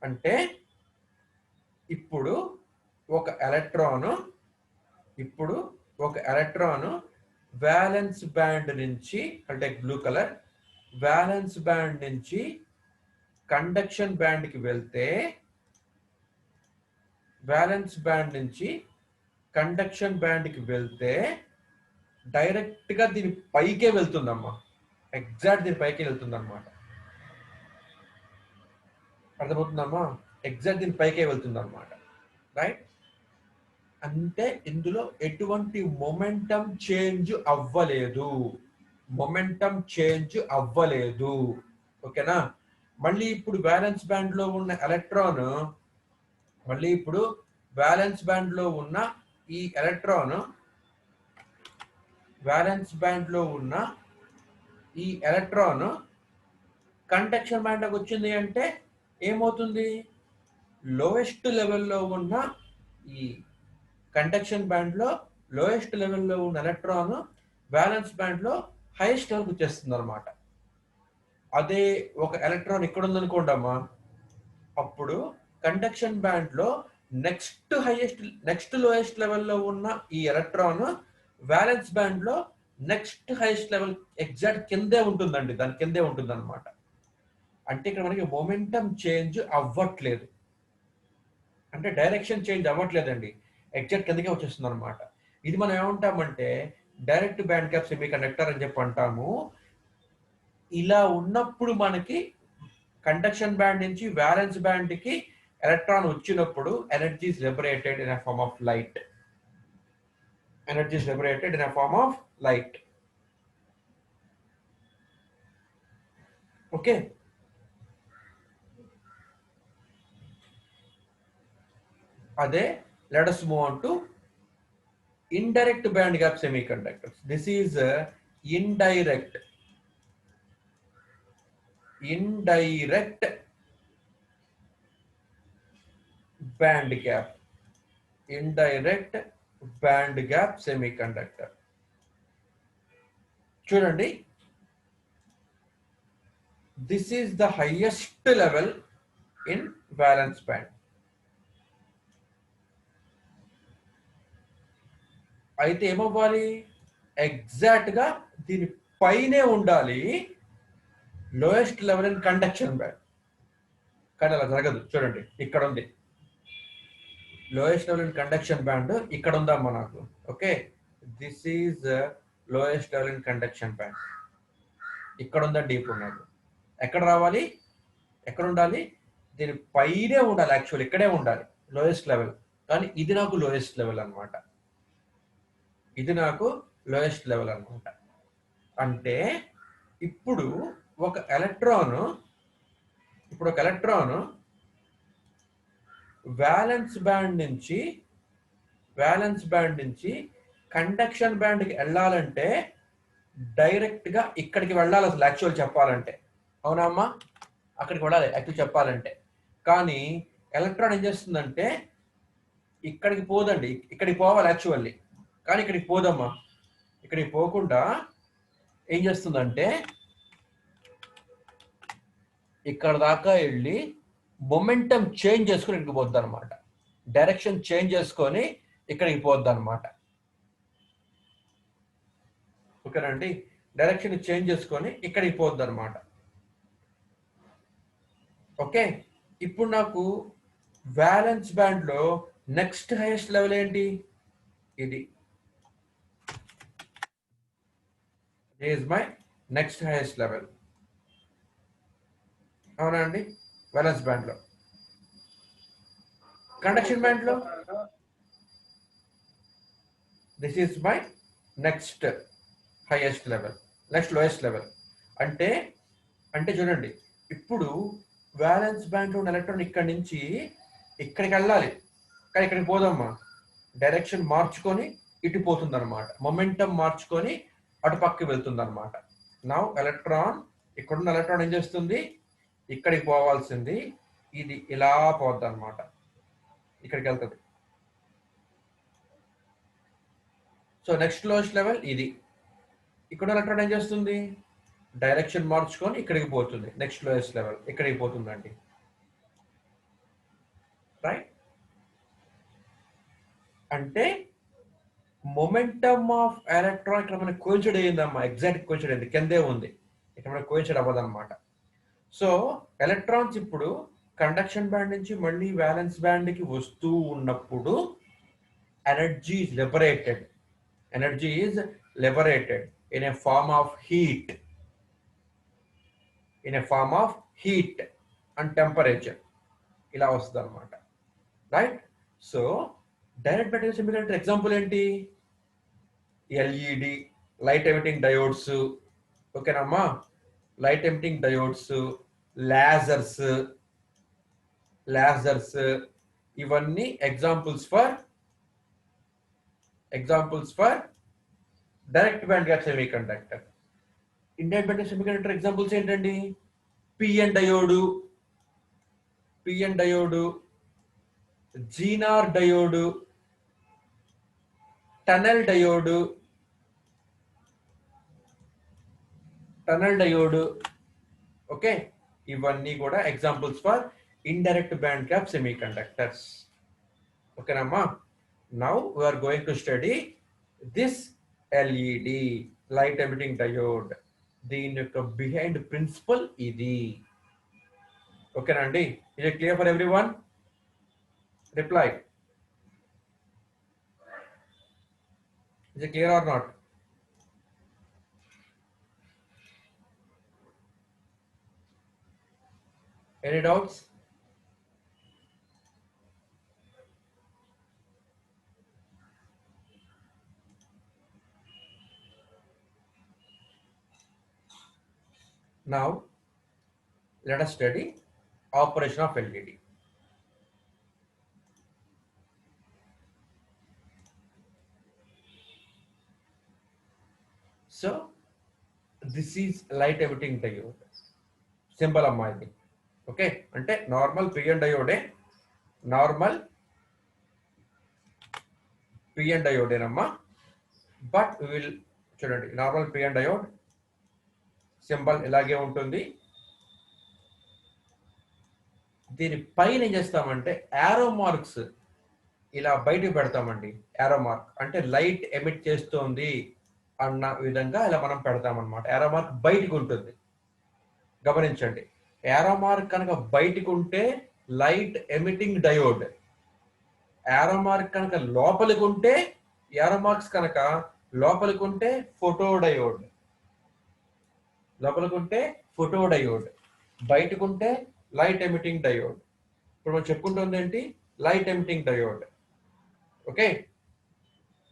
అంటే ఇప్పుడు ఒక ఎలక్ట్రాన్ వ్యాలెన్స్ బ్యాండ్ నుంచి, అంటే బ్లూ కలర్, వ్యాలెన్స్ బ్యాండ్ నుంచి కండక్షన్ బ్యాండ్ కి వెళ్తే, వ్యాలెన్స్ బ్యాండ్ నుంచి కండక్షన్ బ్యాండ్ కి వెళ్తే డైరెక్ట్ గా దీని పైకే వెళ్తుందమ్మా. ఎగ్జాక్ట్ దీని పైకే వెళ్తుంది అనమాట. అర్థమవుతుందమ్మా? ఎగ్జాక్ట్ దీని పైకే వెళ్తుంది అనమాట. రైట్. అంటే ఇందులో ఎటువంటి మొమెంటం చేంజ్ అవ్వలేదు. ఓకేనా? మళ్ళీ ఇప్పుడు వ్యాలెన్స్ బ్యాండ్ లో ఉన్న ఎలక్ట్రాన్, ఈ ఎలక్ట్రాన్ కండక్షన్ బ్యాండ్ లోకి వచ్చింది అంటే ఏమవుతుంది? లోయెస్ట్ లెవెల్లో ఉన్న ఈ కండక్షన్ బ్యాండ్ లో లోయెస్ట్ లెవెల్లో ఉన్న ఎలక్ట్రాన్ వ్యాలెన్స్ బ్యాండ్ లో హైయెస్ట్ లెవెల్కి వచ్చేస్తుంది అనమాట. అదే ఒక ఎలక్ట్రాన్ ఇక్కడ ఉందనుకోండి అమ్మా, అప్పుడు కండక్షన్ బ్యాండ్ లో నెక్స్ట్ లోయెస్ట్ లెవెల్లో ఉన్న ఈ ఎలక్ట్రాన్ వ్యాలెన్స్ బ్యాండ్ లో నెక్స్ట్ హైయెస్ట్ లెవెల్ ఎగ్జాక్ట్ కిందే ఉంటుందండి, దాని కిందే ఉంటుంది అనమాట. అంటే ఇక్కడ మనకి మొమెంటం చేంజ్ అవ్వట్లేదు, అంటే డైరెక్షన్ చేంజ్ అవ్వట్లేదండి, ఎగ్జాక్ట్ కిందకే వచ్చేస్తుంది అనమాట. ఇది మనం ఏమంటామంటే direct band gap semiconductor అని చెప్పి అంటాము. ఇలా ఉన్నప్పుడు మనకి కండక్షన్ బ్యాండ్ నుంచి వ్యాలెన్స్ బ్యాండ్ కి ఎలక్ట్రాన్ వచ్చినప్పుడు energy is liberated in a form of light. Okay, అదే let us move on to indirect band gap semiconductors. This is indirect band gap semiconductor. చూడండి, this is the highest level in valence band. అయితే ఏమవ్వాలి? Exact గా దీని పైనే ఉండాలి lowest level in conduction band. కానీ అలా జరగదు. చూడండి, ఇక్కడ ఉంది lowest level in conduction band, ఇక్కడ ఉందమ్మా నాకు. Okay, this is lowest level in conduction band. ఇక్కడ ఉందండి ఇప్పుడు నాకు. ఎక్కడ రావాలి? ఎక్కడ ఉండాలి? దీని పైనే ఉండాలి. యాక్చువల్ ఇక్కడే ఉండాలి లోయెస్ట్ లెవెల్, కానీ ఇది నాకు లోయెస్ట్ లెవెల్ అనమాట. అంటే ఇప్పుడు ఒక ఎలక్ట్రాన్ వ్యాలెన్స్ బ్యాండ్ నుంచి కండక్షన్ బ్యాండ్కి వెళ్ళాలంటే డైరెక్ట్ గా ఇక్కడికి వెళ్ళాలి అసలు యాక్చువల్ చెప్పాలంటే. అవునా అమ్మా? అక్కడికి వెళ్ళాలి యాక్చువల్ చెప్పాలంటే. కానీ ఎలక్ట్రాన్ ఏం చేస్తుందంటే ఇక్కడికి పోదండి, ఇక్కడికి పోవాలి యాక్చువల్లీ, కానీ ఇక్కడికి పోదమ్మా. ఇక్కడికి పోకుండా ఏం చేస్తుందంటే ఇక్కడ దాకా వెళ్ళి మొమెంటం చేంజ్ చేసుకుని ఇక్కడికి పోద్ది అనమాట. డైరెక్షన్ చేంజ్ చేసుకొని ఇక్కడికి పోద్ది అనమాట. ఓకేనండి, డైరెక్షన్ చేంజ్ చేసుకొని ఇక్కడికి పోద్ది అనమాట. ఓకే, ఇప్పుడు నాకు వ్యాలెన్స్ బ్యాండ్ లో నెక్స్ట్ హైయెస్ట్ లెవెల్ ఏంటి? ఇది is my next highest level. అవునా అండి? వ్యాలెన్స్ బ్యాండ్ లో. కండక్షన్ బ్యాండ్ లో this is my next highest level, next lowest level. అంటే అంటే చూడండి, ఇప్పుడు వ్యాలెన్స్ బ్యాండ్ లో ఉన్న ఎలక్ట్రాన్ ఇక్కడి నుంచి ఇక్కడికి వెళ్ళాలి, కానీ ఇక్కడికి పోదమ్మా. డైరెక్షన్ మార్చుకొని ఇటు పోతుంది అనమాట, మొమెంటం మార్చుకొని అటు పక్కకి వెళ్తుంది అనమాట. నౌ ఎలక్ట్రాన్, ఇక్కడున్న ఎలక్ట్రాన్ ఏం చేస్తుంది? ఇక్కడికి పోవాల్సింది ఇది ఇలా పోద్ది అనమాట, ఇక్కడికి వెళ్తుంది. సో నెక్స్ట్ లోయెస్ట్ లెవెల్ ఇది. ఇక్కడ ఎలక్ట్రాన్ ఏం చేస్తుంది? డైరెక్షన్ మార్చుకొని ఇక్కడికి పోతుంది, నెక్స్ట్ లోయెస్ట్ లెవెల్ ఇక్కడికి పోతుందండి. రైట్? అంటే మొమెంటమ్ ఆఫ్ ఎలక్ట్రాన్ ఇక్కడ మనకి కోయిన్సైడ్ అయ్యిందమ్మా, ఎగ్జాక్ట్ కోయిన్సైడ్ అయింది, కిందే ఉంది, ఇక్కడ మనకి కోయిన్సైడ్ అవ్వదు అనమాట. సో ఎలక్ట్రాన్స్ ఇప్పుడు కండక్షన్ బ్యాండ్ నుంచి మళ్ళీ వ్యాలెన్స్ బ్యాండ్ కి వస్తూ ఉన్నప్పుడు energy is liberated. Energy is liberated in a form of heat. In a form of heat and temperature. ఇలా వస్తుంది అనమాట. Right? So direct battery semiconductor example ఏంటి? LED, light emitting diodes. ఓకేనమ్మా? లైట్ ఎమిటింగ్ డయోడ్స్, లేజర్స్, ఇవన్నీ examples for direct band gap semiconductor. Indirect band semiconductor examples ఏంటండి? PN diode, zener diode, tunnel diode. Okay, ఇవన్నీ కూడా examples for indirect band gap semiconductors. ఓకేనమ్మా? Now we are going to study this LED, light emitting diode. దీని యొక్క behind principal ఇది. ఓకేనండి? Is it clear for everyone? Reply. Is it clear or not? Any doubts? Now let us study operation of LED. So this is light emitting diode. Symbol అమ్మా ఇది. Okay, అంటే normal PN డయోడేనమ్మా. But will చూడండి, normal PN diode symbol ఇలాగే ఉంటుంది. దీని పైన ఏం చేస్తామంటే యారో మార్క్స్ ఇలా బయటకు పెడతామండి. యారో మార్క్ అంటే లైట్ ఎమిట్ చేస్తోంది అన్న విధంగా ఇలా మనం పెడతామన్నమాట. యారో మార్క్ బయటకు ఉంటుంది, గమనించండి. యారో మార్క్ కనుక బయటకు ఉంటే light emitting diode, arrow mark కనుక లోపలికి ఉంటే, యారో మార్క్స్ కనుక లోపలికి ఉంటే ఫోటో డయోడ్, బయటకుంటే లైట్ ఎమిటింగ్ డయోడ్. ఇప్పుడు మనం చెప్పుకుంటుంది ఏంటి? Light emitting diode. Okay,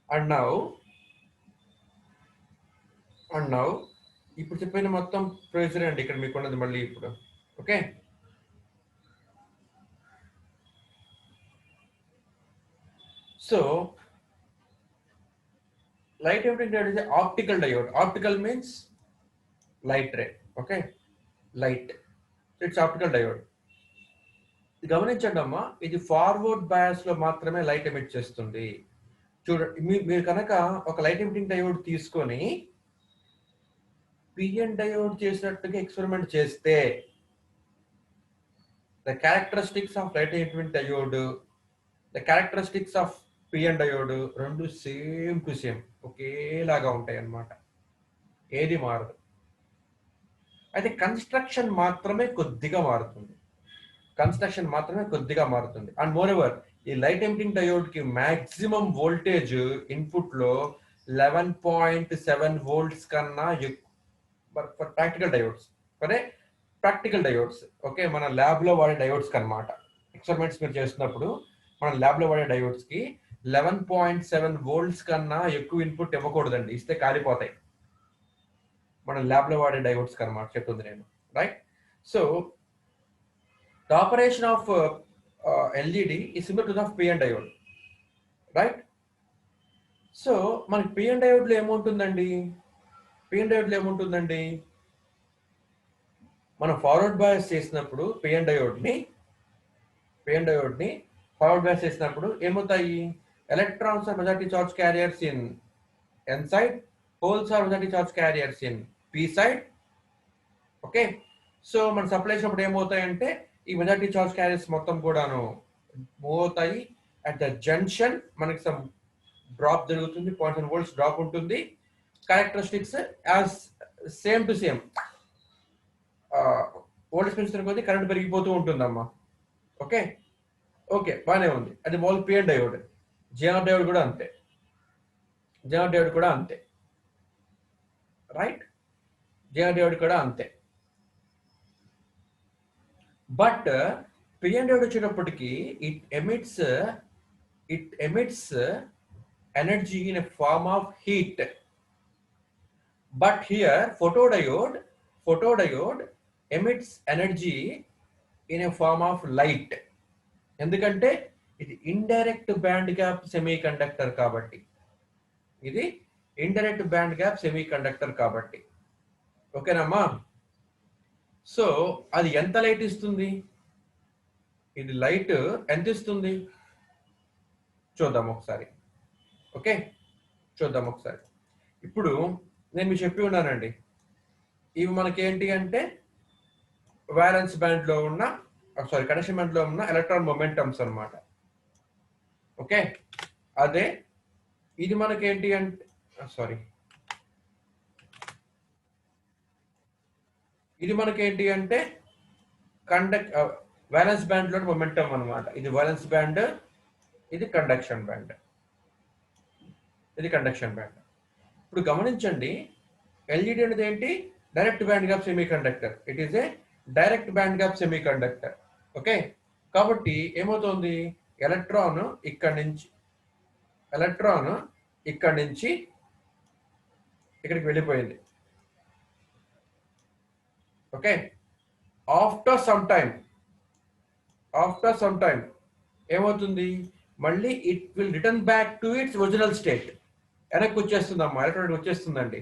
and now ఇప్పుడు చెప్పిన మొత్తం ప్రొసీజర్ అండి ఇక్కడ మీకు ఉన్నది మళ్ళీ ఇప్పుడు. Okay, so light emitting diode is an optical diode. Optical means light ray. Okay, light. It's optical diode. గమనించండి అమ్మా, ఇది ఫార్వర్డ్ బయాస్ లో మాత్రమే లైట్ ఎమిట్ చేస్తుంది. చూడండి, మీరు కనుక ఒక లైట్ ఎమిటింగ్ డయోడ్ తీసుకొని పిఎన్ డయోడ్ చేసినట్టుగా ఎక్స్పెరిమెంట్ చేస్తే the characteristics of light emitting diode, the characteristics of PN diode రెండు సేమ్ టు సేమ్ ఒకేలాగా ఉంటాయి అన్నమాట. ఏది మారదు. అయితే కన్స్ట్రక్షన్ మాత్రమే కొద్దిగా మారుతుంది. అండ్ మోర్ ఎవర్ ఈ లైట్ ఎమిటింగ్ డయోడ్ కి మాక్సిమం వోల్టేజ్ ఇన్పుట్ లో 11.7 volts కన్నా ఎక్కువ ఫర్ ప్రాక్టికల్ డయోడ్స్. ఓకే, మన ల్యాబ్ లో వాడే డయోడ్స్ కనమాట. ఎక్స్పెరిమెంట్స్ మీరు చేస్తున్నప్పుడు మన ల్యాబ్ లో వాడే డయోడ్స్ కి 11.7 volts కన్నా ఎక్కువ ఇన్పుట్ ఇవ్వకూడదండి, ఇస్తే కాలిపోతాయి. మన ల్యాబ్ లో వాడే డయోడ్స్ కనమాట చెప్తుంది నేను, right? So the operation of LED is similar to that of PN diode, right? So మనకి PN diode లో ఏముంటుందండి? మనం ఫార్వర్డ్ బయాస్ చేసినప్పుడు PN diode ని ఫార్వర్డ్ బయాస్ చేసినప్పుడు ఏమవుతాయి? Electrons are majority charge carriers in N side, holes are majority charge carriers in P side. Okay, so మన supply చేసినప్పుడు ఏమవుతాయంటే ఈ మెజారిటీ చార్జ్ క్యారియర్స్ మొత్తం కూడాను మూవ్ అవుతాయి. అట్ ద జంక్షన్ మనకి సమ్ డ్రాప్ జరుగుతుంది, 0.1 volts డ్రాప్ ఉంటుంది. Characteristics as same to same. Voltage పెంచుతున్న కొద్దీ కరెంట్ పెరిగిపోతూ ఉంటుందమ్మా. ఓకే, బాగానే ఉంది. అది వాల్ పిఎన్ డయోడ్. జేఆర్ డయోడ్ కూడా అంతే, రైట్? జేఆర్ డయోడ్ కూడా అంతే. బట్ పిఎన్ డయోడ్ వచ్చేటప్పటికి it emits energy in a form of heat. But here photodiode emits energy in a form of light. ఎందుకంటే ఇది indirect band gap semi conductor కాబట్టి. ఓకేనమ్మా? సో అది ఎంత లైట్ ఇస్తుంది? ఇది లైట్ ఎంత ఇస్తుంది చూద్దాం ఒకసారి. ఇప్పుడు నేను మీకు చెప్పి ఉన్నానండి, ఇవి మనకేంటి అంటే వ్యాలెన్స్ బ్యాండ్ లో ఉన్న కండక్షన్ బ్యాండ్ లో ఉన్న ఎలక్ట్రాన్ మొమెంటమ్స్ అన్నమాట. ఓకే, అదే ఇది మనకేంటి అంటే వ్యాలెన్స్ బ్యాండ్ లో మొమెంటం అన్నమాట. ఇది వ్యాలెన్స్ బ్యాండ్, ఇది కండక్షన్ బ్యాండ్. ఇప్పుడు గమనించండి, ఎల్ఈడి అనేది ఏంటి? Direct band gap semi conductor. It is A direct band gap semiconductor. Okay, కాబట్టి ఏమవుతుంది? ఎలక్ట్రాన్ ఇక్కడి నుంచి ఇక్కడికి వెళ్ళిపోయింది. ఓకే, ఆఫ్టర్ సమ్ టైమ్ ఏమవుతుంది? మళ్ళీ it will return back to it's original state. వెనక్కి వచ్చేస్తుందమ్మా, ఎలక్ట్రాన్ వచ్చేస్తుందండి.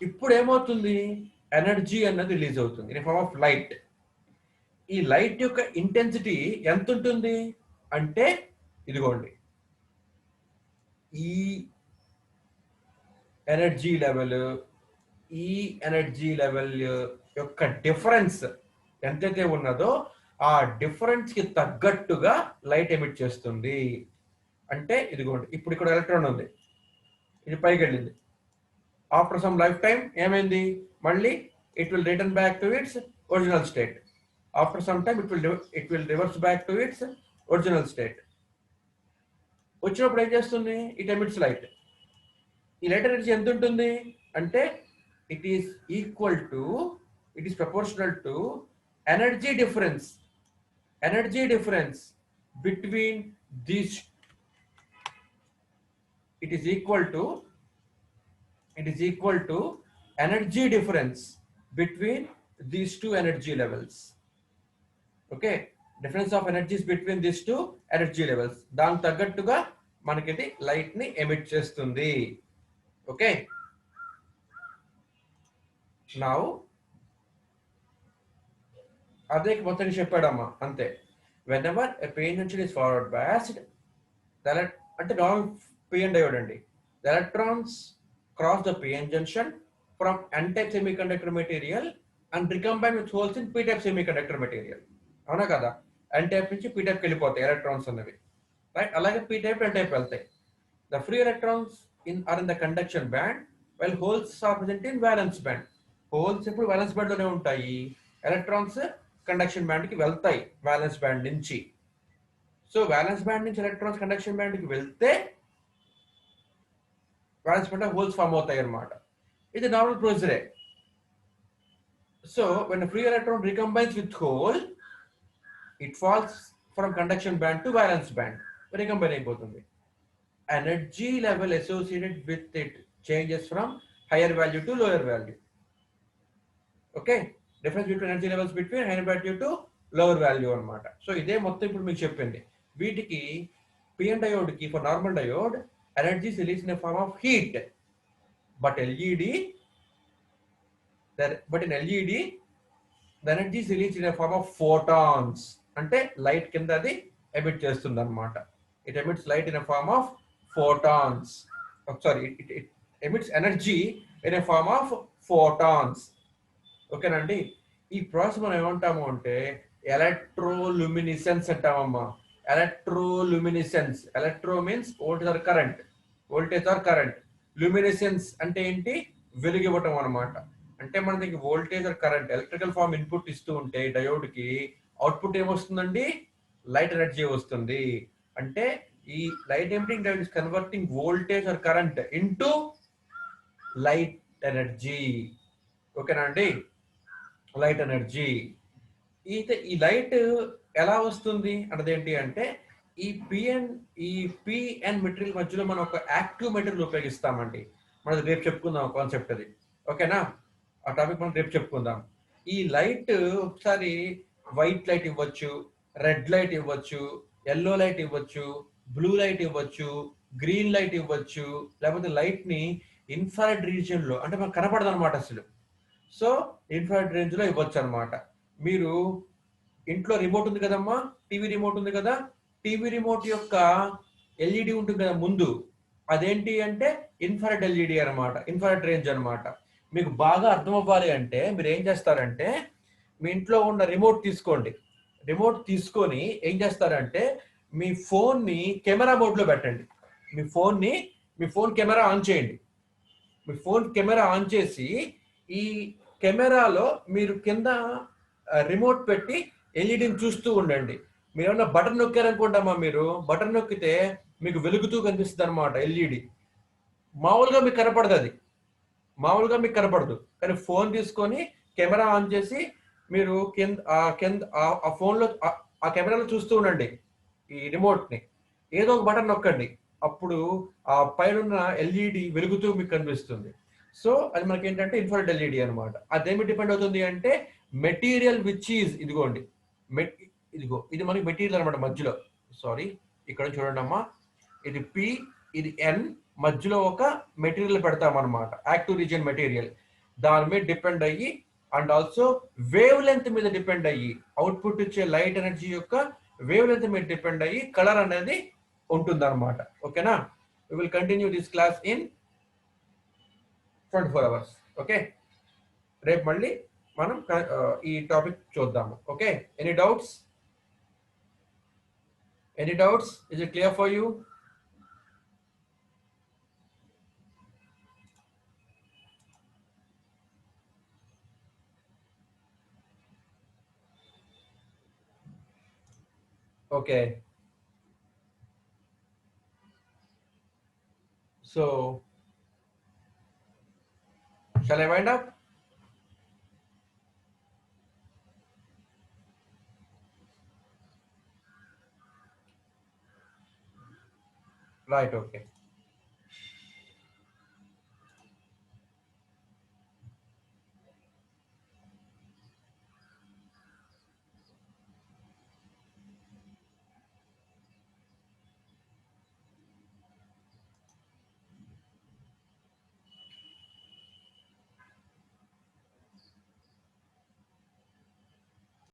ఇప్పుడు ఏమవుతుంది? ఎనర్జీ అన్నది రిలీజ్ అవుతుంది ఇన్ ఫార్మ్ ఆఫ్ లైట్. ఈ లైట్ యొక్క ఇంటెన్సిటీ ఎంత ఉంటుంది అంటే ఇదిగోండి, ఈ ఎనర్జీ లెవెల్ యొక్క డిఫరెన్స్ ఎంతైతే ఉన్నదో ఆ డిఫరెన్స్ కి తగ్గట్టుగా లైట్ ఎమిట్ చేస్తుంది. అంటే ఇదిగోండి, ఇప్పుడు ఇక్కడ ఎలక్ట్రాన్ ఉంది, ఇది పైకి వెళ్ళింది. ఆఫ్టర్ సమ్ లైఫ్ టైం ఏమైంది? మళ్ళీ it will return back to it's original state. After some time it will reverse back to it's original state. వచ్చినప్పుడు ఏం చేస్తుంది? It emits light. ఈ లైట్ ఎనర్జీ ఎంత ఉంటుంది అంటే it is proportional to energy difference between these. It is equal to energy difference between these two energy levels. Okay, difference of energies between these two energy levels. దానికి తగ్గట్టుగా మనకి light ని emit చేస్తుంది. Okay, now అదే మొత్తం చెప్పాడమ్మా అంతే. Whenever PN junction is forward biased, అంటే నార్మల్ పిఎన్ డయోడ్ అండి, the electrons cross the PN junction from N type semiconductor material and recombine with holes in P type semiconductor material. అవునా కదా? ఎన్ type నుంచి P టైప్కి వెళ్ళిపోతాయి electrons అనేవి, right? అలాగే P type N type వెళ్తాయి. The free electrons are in the conduction band while holes are present in valence band. Holes ఇప్పుడు valence band లోనే ఉంటాయి, ఎలక్ట్రాన్స్ కండక్షన్ బ్యాండ్ కి వెళ్తాయి వ్యాలెన్స్ బ్యాండ్ నుంచి. సో వ్యాలెన్స్ బ్యాండ్ నుంచి electrons conduction band కి వెళ్తే వ్యాలెన్స్ బ్యాండ్ హోల్స్ ఫామ్ అవుతాయి అన్నమాట. ఇది నార్మల్ ప్రొసీజరే. So when a free electron recombines with hole, it falls from conduction band to valence band. Recombine అయిపోతుంది. Energy level associated with it changes from higher value to lower value. Okay, difference between energy levels between higher value to lower value అన్నమాట. So ఇదే మొత్తం ఇప్పుడు మీకు చెప్పింది. వీటికి PN diode కి, for normal diode, energy release in form of heat, but LED in LED the energy is released in a form of photons. అంటే light కింద అది ఎమిట్ చేస్తుంది అన్నమాట. It emits light in a form of photons. It emits energy in a form of photons. ఓకేనండి? ఈ process మనం ఏమంటాము అంటే ఎలక్ట్రోలుమినిసెన్స్ అంటామమ్మా. Electroluminescence, electro means voltage or current. Luminescence అంటే ఏంటి? వెలుగివ్వటం అన్నమాట. అంటే మన దగ్గర voltage or current electrical form input ఇస్తూ ఉంటే డయోడ్ కి అవుట్పుట్ ఏమొస్తుందండి? లైట్ ఎనర్జీ వస్తుంది. అంటే ఈ light emitting diode is converting voltage or current into light energy. ఓకేనా అండి? Light energy. ఈ లైట్ ఎలా వస్తుంది అన్నది ఏంటి అంటే, ఈ పిఎన్ మెటీరియల్ మధ్యలో మనం ఒక యాక్టివ్ మెటీరియల్ ఉపయోగిస్తామండి. మనం రేపు చెప్పుకుందాం కాన్సెప్ట్ అది. ఓకేనా? ఆ టాపిక్ మనం రేపు చెప్పుకుందాం. ఈ లైట్ ఒకసారి వైట్ లైట్ ఇవ్వచ్చు, రెడ్ లైట్ ఇవ్వచ్చు, ఎల్లో లైట్ ఇవ్వచ్చు, బ్లూ లైట్ ఇవ్వచ్చు, గ్రీన్ లైట్ ఇవ్వచ్చు, లేకపోతే లైట్ ని ఇన్ఫ్రారెడ్ రీజియన్ లో, అంటే మనకు కనపడదు అనమాట అసలు. సో ఇన్ఫ్రారెడ్ రేంజ్ లో ఇవ్వచ్చు అనమాట. మీరు ఇంట్లో రిమోట్ ఉంది కదమ్మా, టీవీ రిమోట్ ఉంది కదా, టీవీ రిమోట్ యొక్క ఎల్ఈడి ఉంటుంది కదా ముందు, అదేంటి అంటే ఇన్ఫ్రారెడ్ ఎల్ఈడి అనమాట, ఇన్ఫ్రారెడ్ రేంజ్ అనమాట. మీకు బాగా అర్థం అవ్వాలి అంటే మీరు ఏం చేస్తారంటే, మీ ఇంట్లో ఉన్న రిమోట్ తీసుకోండి. రిమోట్ తీసుకొని ఏం చేస్తారంటే, మీ ఫోన్ ని కెమెరా మోడ్ లో పెట్టండి. మీ ఫోన్ కెమెరా ఆన్ చేయండి. మీ ఫోన్ కెమెరా ఆన్ చేసి ఈ కెమెరాలో మీరు కింద రిమోట్ పెట్టి ఎల్ఈడిని చూస్తూ ఉండండి. మీరు ఏమన్నా బటన్ నొక్కారనుకుంటామా, మీరు బటన్ నొక్కితే మీకు వెలుగుతూ కనిపిస్తుంది అనమాట ఎల్ఈడి. మామూలుగా మీకు కనపడదు, కానీ ఫోన్ తీసుకొని కెమెరా ఆన్ చేసి మీరు ఆ ఫోన్లో ఆ కెమెరాలో చూస్తూ ఉండండి ఈ రిమోట్ ని. ఏదో ఒక బటన్ నొక్కండి, అప్పుడు ఆ పైన ఎల్ఈడి వెలుగుతూ మీకు కనిపిస్తుంది. సో అది మనకి ఏంటంటే ఇన్ఫ్రారెడ్ ఎల్ఈడి అనమాట. అదేమి డిపెండ్ అవుతుంది అంటే మెటీరియల్ విచ్ ఈజ్, ఇదిగోండి ఇది మనకి మెటీరియల్ అనమాట మధ్యలో. సారీ, ఇక్కడ చూడండి అమ్మా, ఇది పి, ఇది ఎన్, మధ్యలో ఒక మెటీరియల్ పెడతాం అనమాట, యాక్టివ్ రీజియన్ మెటీరియల్. దాని మీద డిపెండ్ అయ్యి అండ్ ఆల్సో వేవ్ లెంత్ మీద డిపెండ్ అయ్యి, అవుట్పుట్ ఇచ్చే లైట్ ఎనర్జీ యొక్క వేవ్ లెంత్ మీద డిపెండ్ అయ్యి కలర్ అనేది ఉంటుంది అనమాట. ఓకేనా? We will continue this class in 24 hours. Okay, రేపు మళ్ళీ మనం ఈ టాపిక్ చూద్దాము. Okay, any doubts? Is it clear for you? Okay, so shall I wind up? Right, okay.